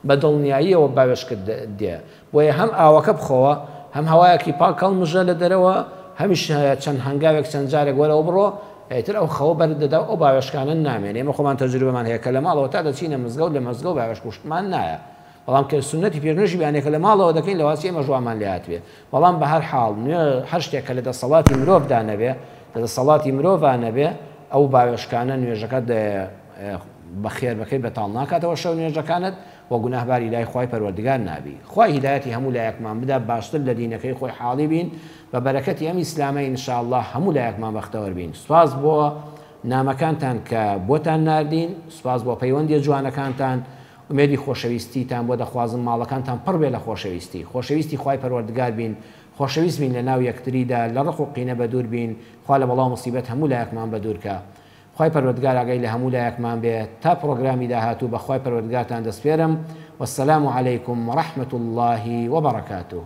بە دڵنیاییەوە باوێشکرد دێ بۆیە هەم ئاوەکە بخۆوە هەم هەوایەکی پاک هەڵمژە لە دەرەوە هەمیش چەند هەنگاوێک چەند جارێک وەرەوە بڕۆ ئیتر ئەو خەوە بەردەدا ئەو باوێشکانە نامێنێ ئێمە خۆمان تەجروبەمان هەیە کە لە ماڵەوە تا دەچینە مزگەوت لە مەزگەوت باوێش کوشتمان نایە بەڵام کە سنەتی پێشنوێژی بیانێکە لە ماڵەوە دەکەین لەواسی ئێمە ژوامان لێ هاتوێ بەڵام بە هەر حاڵ هەر شتێک کە لە دەسەڵاتی مرۆڤدا نەبێ لە دەسەڵاتی مرۆڤ نەبێ ئەو باوێشکانە نوێژەکەت بەخێر بەکەی بەتاڵ ناکاتەوە شەو نوێژەکانت و گوناهباری لای خی پەروەردگار نابی. خی هیدایەتی هەموو لایەکمان بدا باشتر لە دینەکەی خۆی حاڵی بین بە بەرەکەتی ئەم ئیسلامە ئینشاءالله هەموو لایەکمان بەختەوەر بین. سوپاس بۆ نامەکانتان کە بۆتان ناردین، سوپاس بۆ پەیوەندی جوانەکانتان، ئومێدی خۆشەویستیتان بۆ دەخوازم ماڵەکانتان پڕ بێ لە خۆشەویستی خی پەروەردگار بین، خۆشەویست بین لە ناو یەکتریدا لە ڕق و قینە بە دوور بین، خوا لە بەڵاو مصیبەت هەموو لایەکمان بە دوورکە. خی پەروەردگار ئاگای لە هەموو لایەکمان بێت تا پرۆگرامی داهاتوو بە خی پەروەردگارتان دەسپێرم. والسلام عليكم ورحمة الله وبركاته.